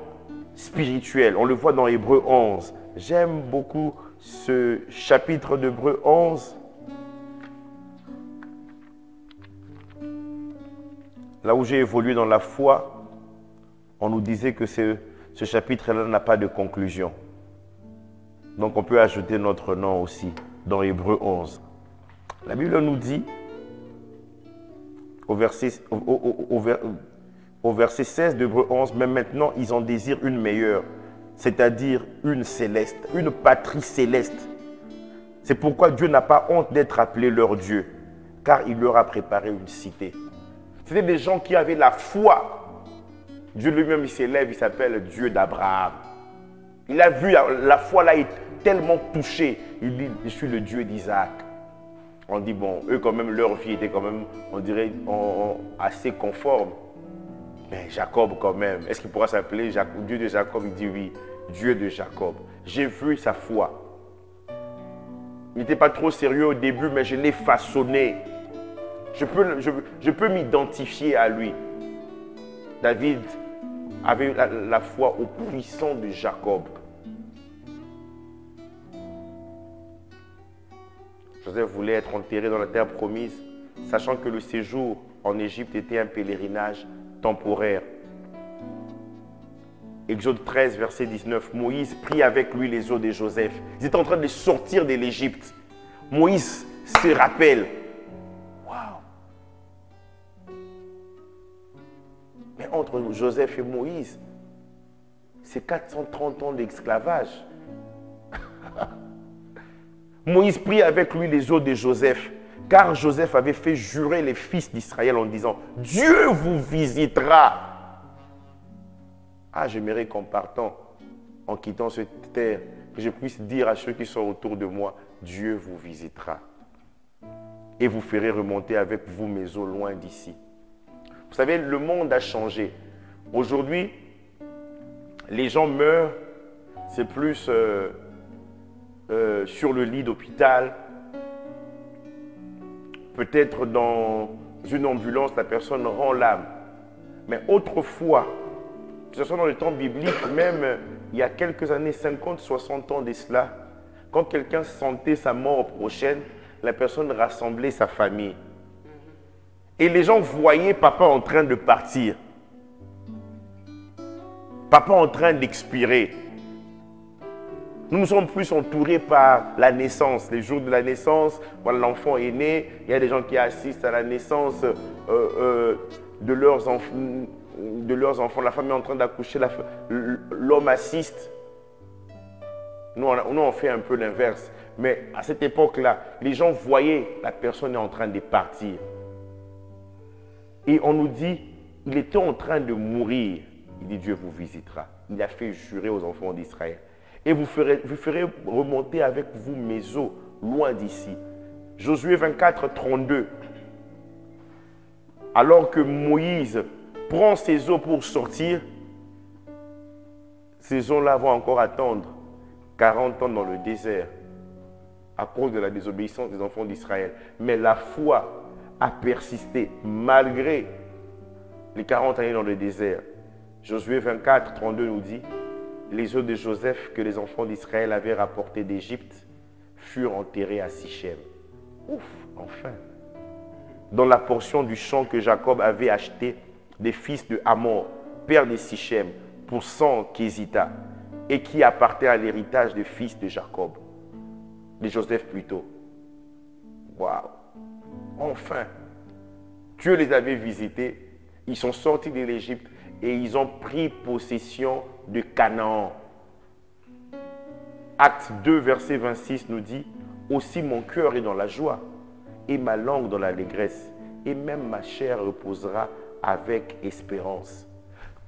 spirituel. On le voit dans Hébreux 11. J'aime beaucoup ce chapitre d'Hébreux 11. Là où j'ai évolué dans la foi, on nous disait que ce chapitre-là n'a pas de conclusion. Donc on peut ajouter notre nom aussi dans Hébreux 11. La Bible nous dit, au verset 16 d'Hébreux 11, mais maintenant ils en désirent une meilleure, c'est-à-dire une céleste, une patrie céleste. C'est pourquoi Dieu n'a pas honte d'être appelé leur Dieu, car il leur a préparé une cité. C'était des gens qui avaient la foi. Dieu lui-même, il s'élève, il s'appelle Dieu d'Abraham. Il a vu la foi là, il est tellement touché. Il dit, je suis le Dieu d'Isaac. On dit, bon, eux quand même, leur vie était quand même, on dirait, assez conforme. Mais Jacob quand même, est-ce qu'il pourra s'appeler Dieu de Jacob? Il dit oui, Dieu de Jacob. J'ai vu sa foi. Il n'était pas trop sérieux au début, mais je l'ai façonné. Je peux m'identifier à lui. David avait la foi au puissant de Jacob. Joseph voulait être enterré dans la terre promise, sachant que le séjour en Égypte était un pèlerinage temporaire. Exode 13, verset 19. Moïse prit avec lui les os de Joseph. Ils étaient en train de sortir de l'Égypte. Moïse se rappelle Mais entre Joseph et Moïse, c'est 430 ans d'esclavage. Moïse prit avec lui les os de Joseph, car Joseph avait fait jurer les fils d'Israël en disant, Dieu vous visitera. Ah, j'aimerais qu'en partant, en quittant cette terre, que je puisse dire à ceux qui sont autour de moi, Dieu vous visitera. Et vous ferez remonter avec vous mes eaux loin d'ici. Vous savez, le monde a changé. Aujourd'hui, les gens meurent, c'est plus sur le lit d'hôpital. Peut-être dans une ambulance, la personne rend l'âme. Mais autrefois, que ce soit dans le temps biblique, même il y a quelques années, 50, 60 ans de cela, quand quelqu'un sentait sa mort prochaine, la personne rassemblait sa famille. Et les gens voyaient papa en train de partir. Papa en train d'expirer. Nous sommes plus entourés par la naissance. Les jours de la naissance, voilà, l'enfant est né. Il y a des gens qui assistent à la naissance de leurs enfants. La femme est en train d'accoucher, l'homme assiste. Nous, on fait un peu l'inverse. Mais à cette époque-là, les gens voyaient la personne est en train de partir. Et on nous dit, il était en train de mourir. Il dit, Dieu vous visitera. Il a fait jurer aux enfants d'Israël. Et vous ferez remonter avec vous mes eaux, loin d'ici. Josué 24, 32. Alors que Moïse prend ses eaux pour sortir, ces eaux-là vont encore attendre 40 ans dans le désert à cause de la désobéissance des enfants d'Israël. Mais la foi a persisté malgré les 40 années dans le désert. Josué 24, 32 nous dit, les eaux de Joseph que les enfants d'Israël avaient rapportées d'Égypte furent enterrées à Sichem. Ouf, enfin. Dans la portion du champ que Jacob avait acheté des fils de Hamor, père de Sichem, pour 100 késitas, et qui appartient à l'héritage des fils de Jacob, de Joseph plutôt. Waouh! Enfin, Dieu les avait visités, ils sont sortis de l'Égypte et ils ont pris possession de Canaan. Acte 2, verset 26 nous dit, « Aussi mon cœur est dans la joie et ma langue dans l'allégresse, et même ma chair reposera avec espérance. »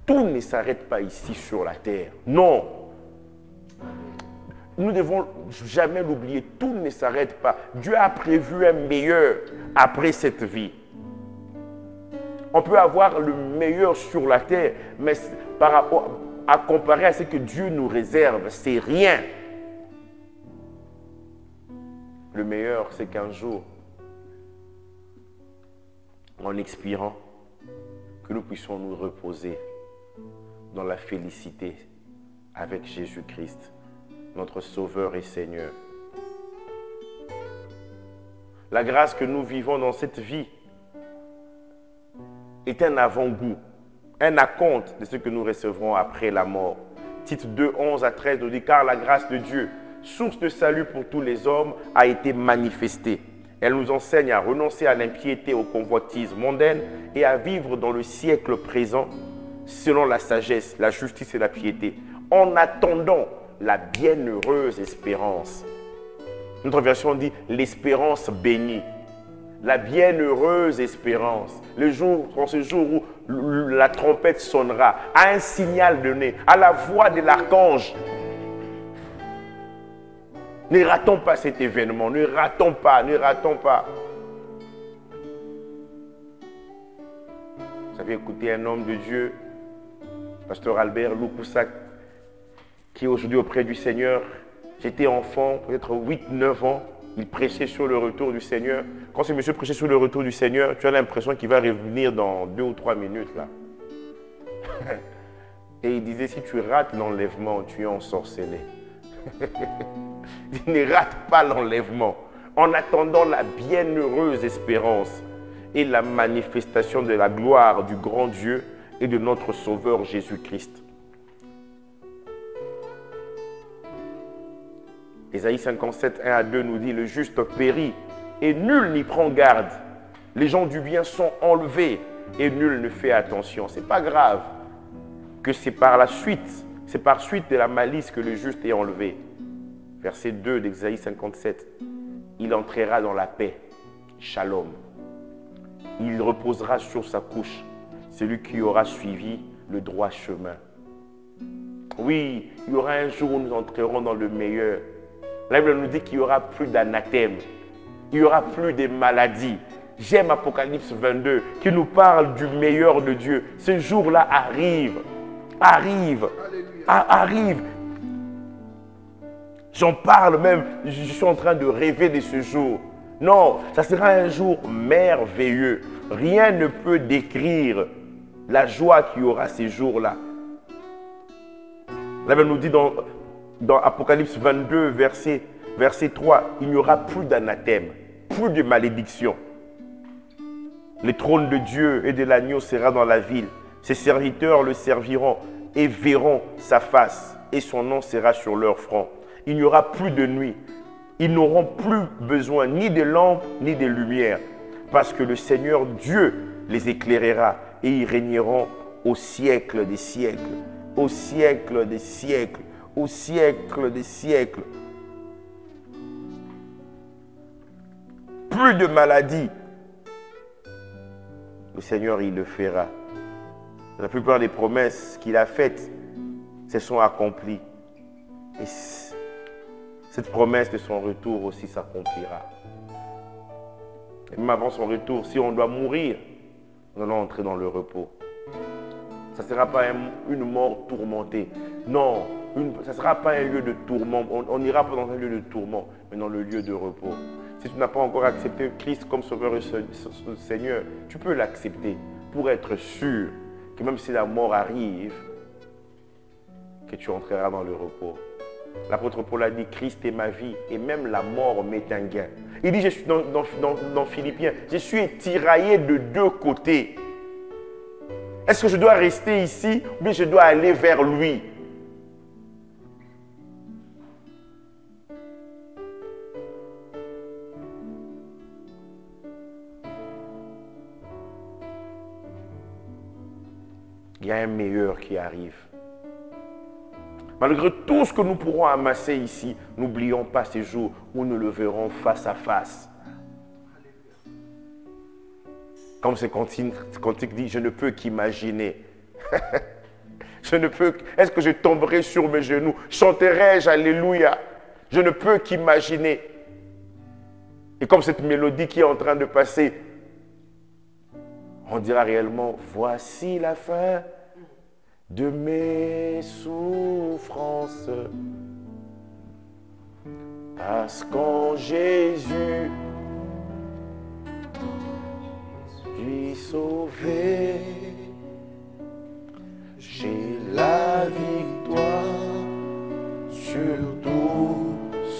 Tout ne s'arrête pas ici sur la terre. Non! Nous ne devons jamais l'oublier. Tout ne s'arrête pas. Dieu a prévu un meilleur après cette vie. On peut avoir le meilleur sur la terre, mais par rapport à comparer à ce que Dieu nous réserve, c'est rien. Le meilleur, c'est qu'un jour, en expirant, que nous puissions nous reposer dans la félicité avec Jésus-Christ, notre Sauveur et Seigneur. La grâce que nous vivons dans cette vie est un avant-goût, un acompte de ce que nous recevrons après la mort. Tite 2, 11 à 13 nous dit, car la grâce de Dieu, source de salut pour tous les hommes, a été manifestée. Elle nous enseigne à renoncer à l'impiété, aux convoitises mondaines et à vivre dans le siècle présent selon la sagesse, la justice et la piété, en attendant la bienheureuse espérance. Notre version dit l'espérance bénie. La bienheureuse espérance. Le jour, en ce jour où la trompette sonnera, à un signal donné, à la voix de l'archange. Ne ratons pas cet événement, ne ratons pas, ne ratons pas. Vous avez écouté un homme de Dieu, Pasteur Albert Loukoussak, qui est aujourd'hui auprès du Seigneur. J'étais enfant, peut-être 8-9 ans, il prêchait sur le retour du Seigneur. Quand ce monsieur prêchait sur le retour du Seigneur, tu as l'impression qu'il va revenir dans 2 ou 3 minutes là. Et il disait, si tu rates l'enlèvement, tu es ensorcelé. Il ne rate pas l'enlèvement. En attendant la bienheureuse espérance et la manifestation de la gloire du grand Dieu et de notre Sauveur Jésus-Christ. Ésaïe 57, 1 à 2 nous dit, le juste périt et nul n'y prend garde. Les gens du bien sont enlevés. et nul ne fait attention. Ce n'est pas grave que c'est par suite de la malice que le juste est enlevé. Verset 2 d'Ésaïe 57. Il entrera dans la paix. Shalom. Il reposera sur sa couche, celui qui aura suivi le droit chemin. Oui, il y aura un jour où nous entrerons dans le meilleur. La Bible nous dit qu'il n'y aura plus d'anathème. Il n'y aura plus de maladies. J'aime Apocalypse 22 qui nous parle du meilleur de Dieu. Ce jour-là arrive. Arrive. J'en parle même. Je suis en train de rêver de ce jour. Non, ça sera un jour merveilleux. Rien ne peut décrire la joie qu'il y aura ces jours-là. La Bible nous dit dans Apocalypse 22, verset 3, il n'y aura plus d'anathème, plus de malédiction. Le trône de Dieu et de l'agneau sera dans la ville. Ses serviteurs le serviront et verront sa face, et son nom sera sur leur front. Il n'y aura plus de nuit. Ils n'auront plus besoin ni de lampes ni de lumière, parce que le Seigneur Dieu les éclairera et ils régneront au siècle des siècles, au siècle des siècles, au siècle des siècles. Plus de maladies. Le Seigneur, il le fera. La plupart des promesses qu'il a faites se sont accomplies. Et cette promesse de son retour aussi s'accomplira. Et même avant son retour, si on doit mourir, nous allons entrer dans le repos. Ça ne sera pas une mort tourmentée. Non, ça ne sera pas un lieu de tourment. On n'ira pas dans un lieu de tourment, mais dans le lieu de repos. Si tu n'as pas encore accepté Christ comme Sauveur et Seigneur, tu peux l'accepter pour être sûr que même si la mort arrive, que tu entreras dans le repos. L'apôtre Paul a dit, Christ est ma vie et même la mort m'est un gain. Il dit, je suis dans Philippiens, je suis tiraillé de deux côtés. Est-ce que je dois rester ici ou bien je dois aller vers lui? Il y a un meilleur qui arrive. Malgré tout ce que nous pourrons amasser ici, n'oublions pas ces jours où nous le verrons face à face. Comme ce cantique dit, je ne peux qu'imaginer. Est-ce que je tomberai sur mes genoux? Chanterai-je Alléluia? Je ne peux qu'imaginer. Et comme cette mélodie qui est en train de passer, on dira réellement, voici la fin de mes souffrances. Parce qu'en Jésus, je suis sauvé. J'ai la victoire sur tout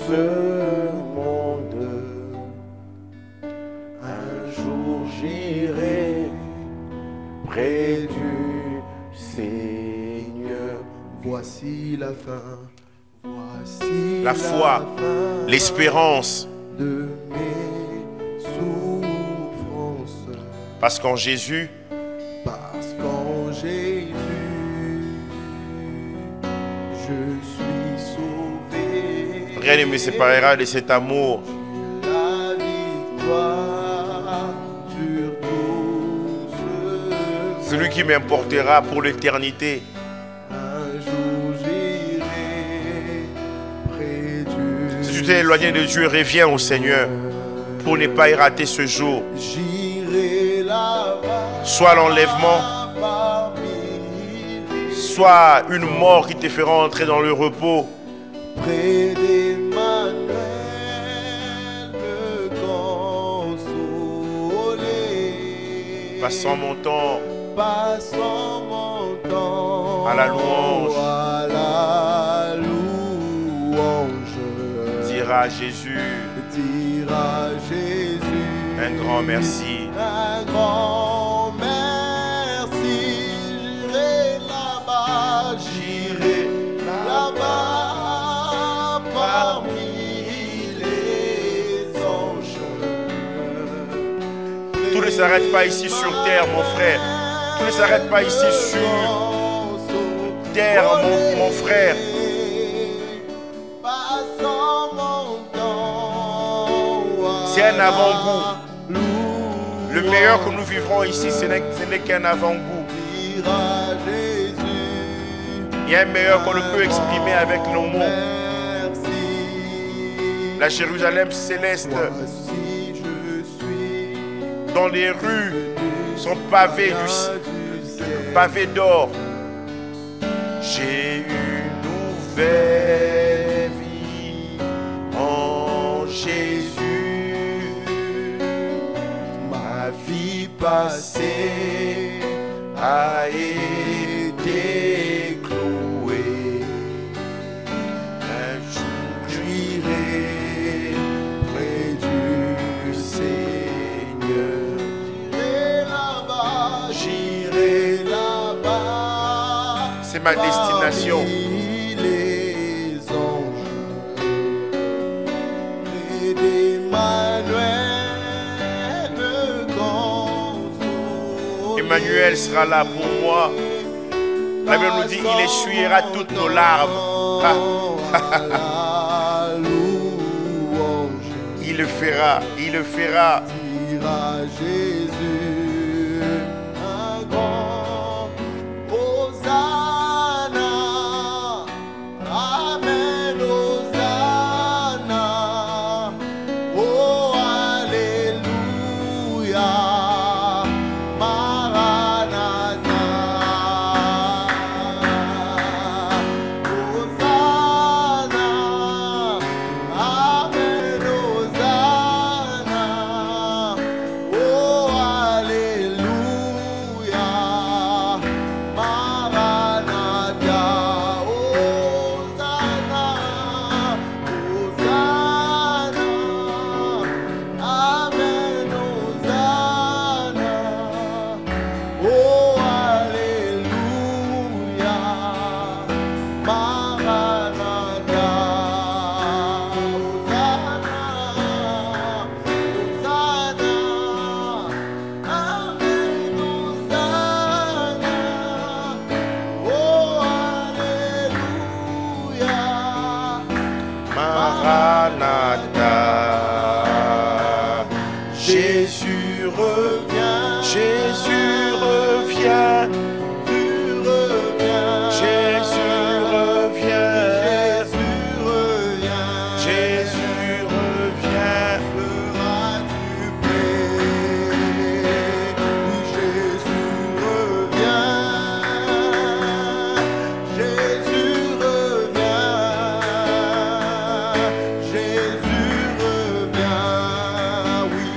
ce monde. Un jour j'irai près du Seigneur. Voici la fin. Voici la foi, l'espérance de mes souffrances. Parce qu'en Jésus, je suis sauvé. Rien ne me séparera de cet amour. La victoire sur tout ce Celui qui m'importera pour l'éternité. Un jour j'irai près du Si tu t'es éloigné de Dieu, reviens au Seigneur pour ne pas y rater ce jour. J'irai là-bas. Soit l'enlèvement, soit une mort qui te fera entrer dans le repos. Près d'Emmanuel, me consoler. Passant mon temps à la louange. Dire à Jésus un grand merci. Un grand merci. J'irai là-bas parmi les anges. Tous les s'arrête pas ici sur terre, mon frère. Tout ne s'arrête pas ici sur terre, mon frère. C'est un avant-goût. Le meilleur que nous vivrons ici, ce n'est qu'un avant-goût. Il y a un meilleur qu'on ne peut exprimer avec nos mots. La Jérusalem céleste, dont les rues sont pavées d'or. J'ai une nouvelle vie en Jésus. Ma vie passée a été clouée. Un jour j'irai près du Seigneur. J'irai là-bas. C'est ma destination. Les anges et Emmanuel sera là pour moi. La Bible nous dit il essuiera toutes nos larmes. Il le fera, il le fera. Jésus, un grand Hosanna. Amen, Hosanna. Oh, Alléluia. Maranatha. Hosanna. Amen, Hosanna. Oh, Alléluia. Maranatha. Hosanna. Hosanna. Amen, Hosanna. Oh, Alléluia. Maranatha. Maranatha. Jésus revient, Jésus revient, Jésus revient, Jésus revient. Seras-tu prêt? Oui, Jésus revient, Jésus revient, Jésus revient, oui,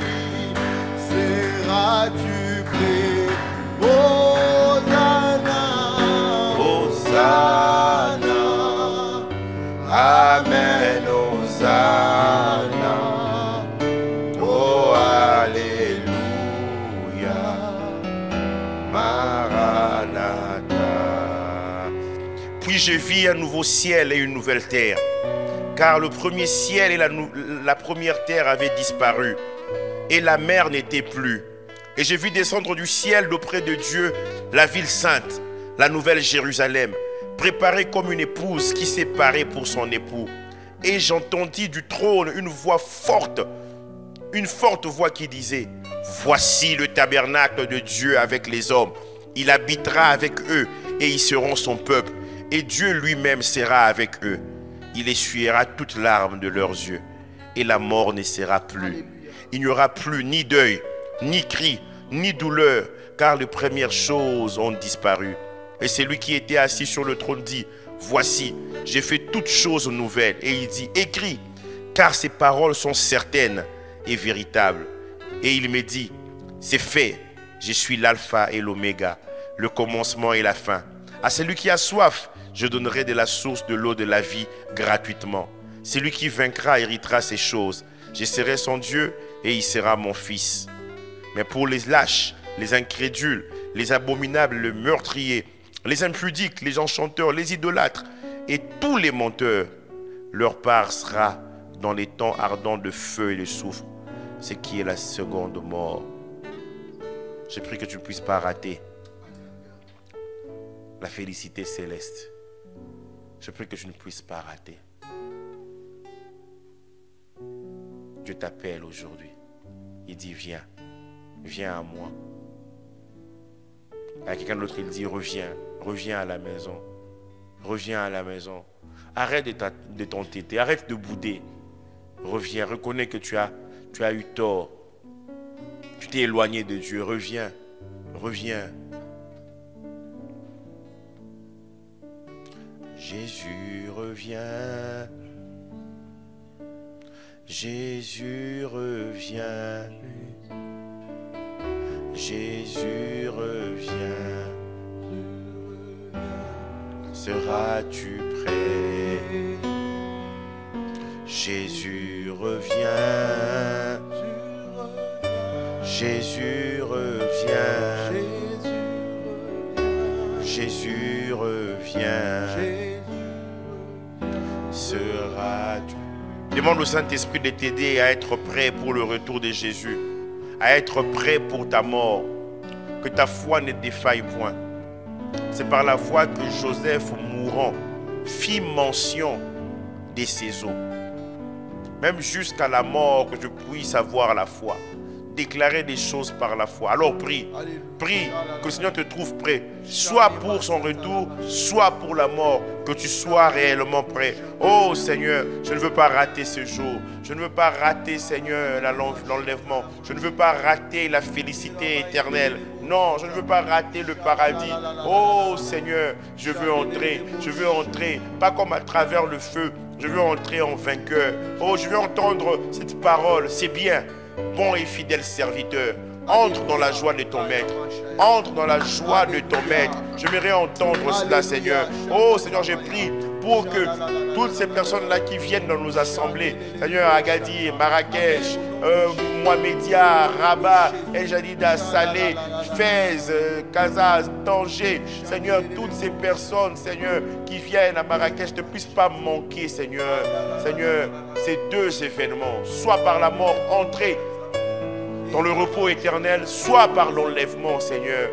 seras-tu prêt? Hosanna, Hosanna, Amen, Hosanna, oh, Alléluia, Maranatha. Puis je vis un nouveau ciel et une nouvelle terre, car le premier ciel et la première terre avaient disparu, et la mer n'était plus. Et j'ai vu descendre du ciel d'auprès de Dieu la ville sainte, la nouvelle Jérusalem, préparée comme une épouse qui s'est parée pour son époux. Et j'entendis du trône une forte voix qui disait: voici le tabernacle de Dieu avec les hommes. Il habitera avec eux et ils seront son peuple. Et Dieu lui-même sera avec eux. Il essuiera toutes larmes de leurs yeux et la mort ne sera plus. Il n'y aura plus ni deuil, ni cri, ni douleur, car les premières choses ont disparu. Et celui qui était assis sur le trône dit: voici, j'ai fait toutes choses nouvelles. Et il dit: écris, car ces paroles sont certaines et véritables. Et il me dit: c'est fait, je suis l'alpha et l'oméga, le commencement et la fin. À celui qui a soif, je donnerai de la source de l'eau de la vie gratuitement. Celui qui vaincra héritera ces choses. Je serai son Dieu et il sera mon fils. Mais pour les lâches, les incrédules, les abominables, les meurtriers, les impudiques, les enchanteurs, les idolâtres et tous les menteurs, leur part sera dans les temps ardents de feu et de soufre, ce qui est la seconde mort. Je prie que tu ne puisses pas rater la félicité céleste. Je prie que tu ne puisses pas rater. Dieu t'appelle aujourd'hui. Il dit, viens, viens à moi. À quelqu'un d'autre, il dit, reviens, reviens à la maison. Reviens à la maison. Arrête de t'entêter, arrête de bouder. Reviens, reconnais que tu as eu tort. Tu t'es éloigné de Dieu, reviens, reviens. Jésus revient. Jésus revient. Jésus revient. Seras-tu prêt? Jésus revient. Jésus revient. Jésus revient. Seras-tu... Demande au Saint-Esprit de t'aider à être prêt pour le retour de Jésus, à être prêt pour ta mort, que ta foi ne défaille point. C'est par la foi que Joseph, mourant, fit mention de ses os. Même jusqu'à la mort, que je puisse avoir la foi. Déclarer des choses par la foi. Alors prie, prie que le Seigneur te trouve prêt, soit pour son retour, soit pour la mort, que tu sois réellement prêt. Oh Seigneur, je ne veux pas rater ce jour. Je ne veux pas rater, Seigneur, l'enlèvement. Je ne veux pas rater la félicité éternelle. Non, je ne veux pas rater le paradis. Oh Seigneur, je veux entrer, pas comme à travers le feu. Je veux entrer en vainqueur. Oh, je veux entendre cette parole, c'est bien. Bon et fidèle serviteur, entre dans la joie de ton maître. Entre dans la joie de ton maître. J'aimerais entendre cela, Seigneur. Oh, Seigneur, j'ai prié pour que toutes ces personnes-là qui viennent dans nos assemblées, Seigneur, Agadir, Marrakech, Mohamedia, Rabat, El Jadida, Salé, Fès, Kazaz, Tanger, Seigneur, toutes ces personnes, Seigneur, qui viennent à Marrakech ne puissent pas manquer, Seigneur. Seigneur, ces deux événements, soit par la mort, entrer dans le repos éternel, soit par l'enlèvement, Seigneur.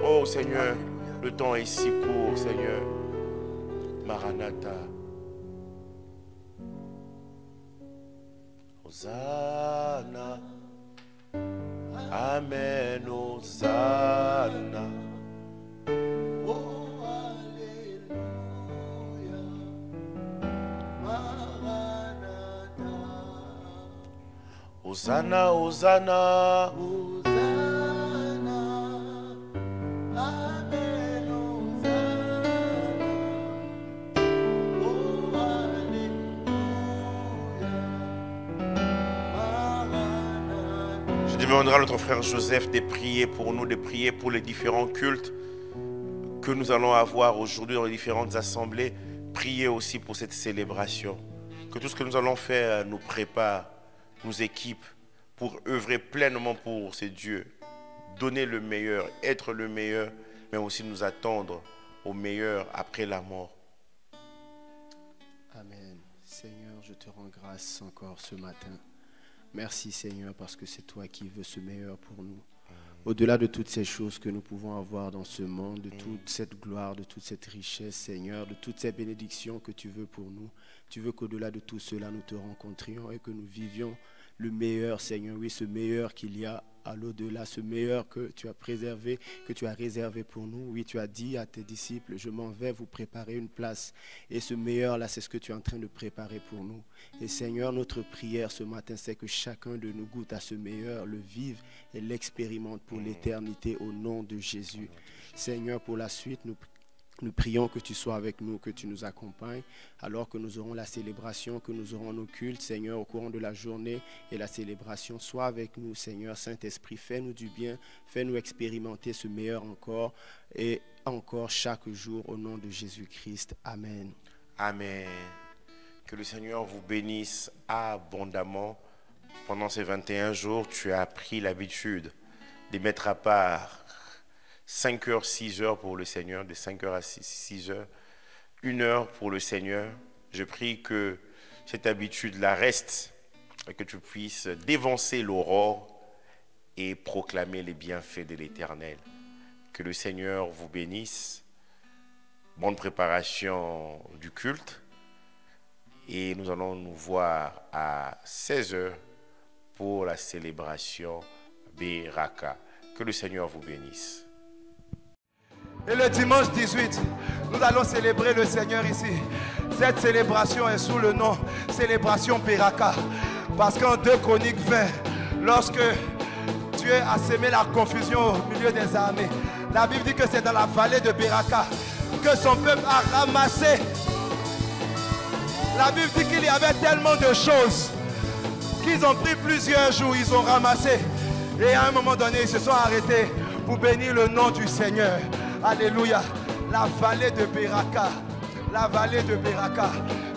Oh, Seigneur, le temps est si court, Seigneur. Maranatha. Hosanna. Amen, Hosanna. Oh, Alléluia. Maranatha. Hosanna, Hosanna. Je demanderai à notre frère Joseph de prier pour nous, de prier pour les différents cultes que nous allons avoir aujourd'hui dans les différentes assemblées. Priez aussi pour cette célébration. Que tout ce que nous allons faire nous prépare, nous équipe pour œuvrer pleinement pour ces dieux. Donner le meilleur, être le meilleur, mais aussi nous attendre au meilleur après la mort. Amen. Seigneur, je te rends grâce encore ce matin. Merci Seigneur parce que c'est toi qui veux ce meilleur pour nous. Au-delà de toutes ces choses que nous pouvons avoir dans ce monde, de toute cette gloire, de toute cette richesse Seigneur, de toutes ces bénédictions que tu veux pour nous, tu veux qu'au-delà de tout cela nous te rencontrions et que nous vivions le meilleur Seigneur, oui ce meilleur qu'il y a à l'au-delà, ce meilleur que tu as préservé, que tu as réservé pour nous. Oui, tu as dit à tes disciples, je m'en vais vous préparer une place. Et ce meilleur-là, c'est ce que tu es en train de préparer pour nous. Et Seigneur, notre prière ce matin, c'est que chacun de nous goûte à ce meilleur, le vive et l'expérimente pour l'éternité au nom de Jésus. Seigneur, pour la suite, nous prions que tu sois avec nous, que tu nous accompagnes, alors que nous aurons la célébration, que nous aurons nos cultes, Seigneur, au courant de la journée et la célébration. Sois avec nous, Seigneur, Saint-Esprit, fais-nous du bien, fais-nous expérimenter ce meilleur encore et encore chaque jour au nom de Jésus-Christ. Amen. Amen. Que le Seigneur vous bénisse abondamment. Pendant ces 21 jours, tu as pris l'habitude de mettre à part 5 heures, 6 heures pour le Seigneur, de 5 heures à 6 heures, 1 heure pour le Seigneur. Je prie que cette habitude-là reste et que tu puisses dévancer l'aurore et proclamer les bienfaits de l'Éternel. Que le Seigneur vous bénisse. Bonne préparation du culte. Et nous allons nous voir à 16h pour la célébration Beraka. Que le Seigneur vous bénisse. Et le dimanche 18, nous allons célébrer le Seigneur ici. Cette célébration est sous le nom Célébration Beraka. Parce qu'en 2 Chroniques 20, lorsque Dieu a sémé la confusion au milieu des armées, la Bible dit que c'est dans la vallée de Beraka que son peuple a ramassé. La Bible dit qu'il y avait tellement de choses qu'ils ont pris plusieurs jours, ils ont ramassé. Et à un moment donné, ils se sont arrêtés pour bénir le nom du Seigneur. Alléluia. La vallée de Beraka. La vallée de Beraka.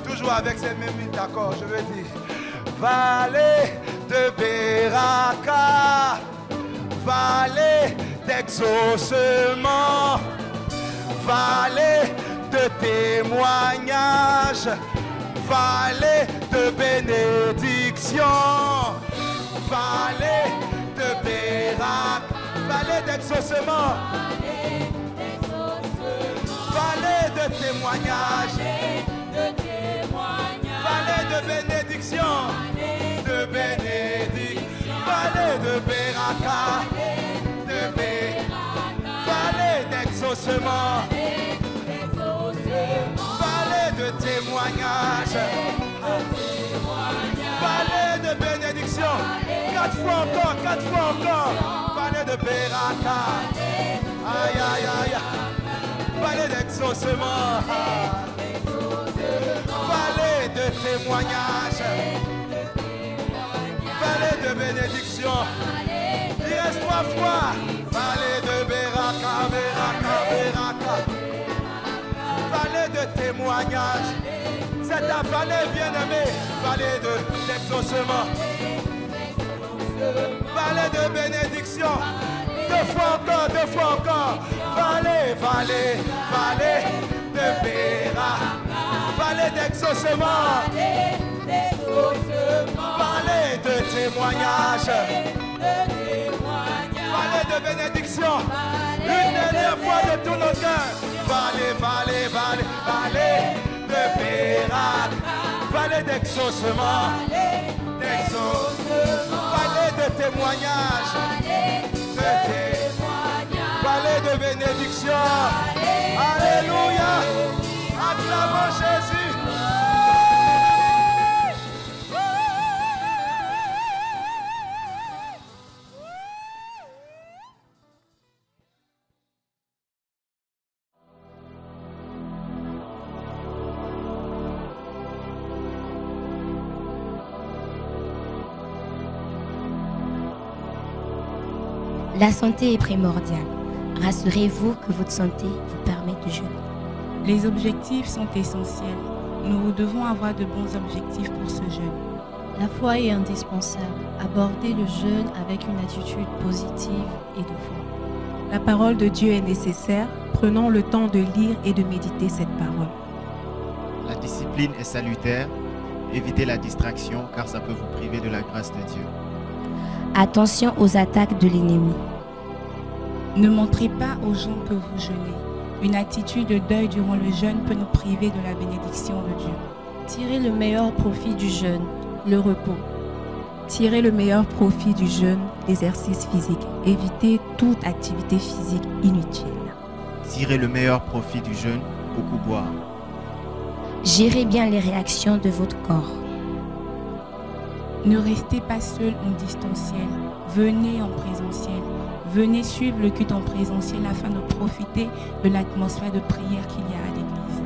Toujours avec ces mêmes accords, je veux dire. Vallée de Beraka. Vallée d'exaucement. Vallée de témoignage. Vallée de bénédiction. Vallée de Beraka. Vallée d'exaucement. Vallée de témoignage. Vallée de bénédiction. De bénédiction. Vallée de Beraka. Vallée d'exaucement. Vallée de témoignage. Vallée de bénédiction. 4 fois encore, 4 fois encore. Vallée de Beraka. Aïe, aïe, aïe. Vallée d'exaucement. Vallée de témoignage. Vallée de bénédiction. Il reste 3 fois. Vallée de Beraka, Beraka, Beraka. Vallée de témoignage. C'est ta vallée bien-aimée. Vallée d'exaucement. Vallée de bénédiction. 2 fois encore, 2 fois encore. Vallée, vallée, vallée de Beraka. Vallée d'exaucement. Vallée de témoignage. Vallée de bénédiction. Une dernière fois de tout notre cœur. Vallée, vallée, vallée, vallée de Beraka. Vallée d'exaucement. Vallée de témoignage. Vallée de bénédiction. Alléluia. Acclamons Jésus. La santé est primordiale. Rassurez-vous que votre santé vous permet de jeûner. Les objectifs sont essentiels. Nous devons avoir de bons objectifs pour ce jeûne. La foi est indispensable. Abordez le jeûne avec une attitude positive et de foi. La parole de Dieu est nécessaire. Prenons le temps de lire et de méditer cette parole. La discipline est salutaire. Évitez la distraction car ça peut vous priver de la grâce de Dieu. Attention aux attaques de l'ennemi. Ne montrez pas aux gens que vous jeûnez. Une attitude de deuil durant le jeûne peut nous priver de la bénédiction de Dieu. Tirez le meilleur profit du jeûne, le repos. Tirez le meilleur profit du jeûne, l'exercice physique. Évitez toute activité physique inutile. Tirez le meilleur profit du jeûne, beaucoup boire. Gérez bien les réactions de votre corps. Ne restez pas seul en distanciel. Venez en présentiel. Venez suivre le culte en présentiel afin de profiter de l'atmosphère de prière qu'il y a à l'église.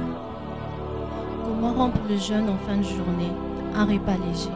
Comment rompre le jeûne en fin de journée? Un repas léger.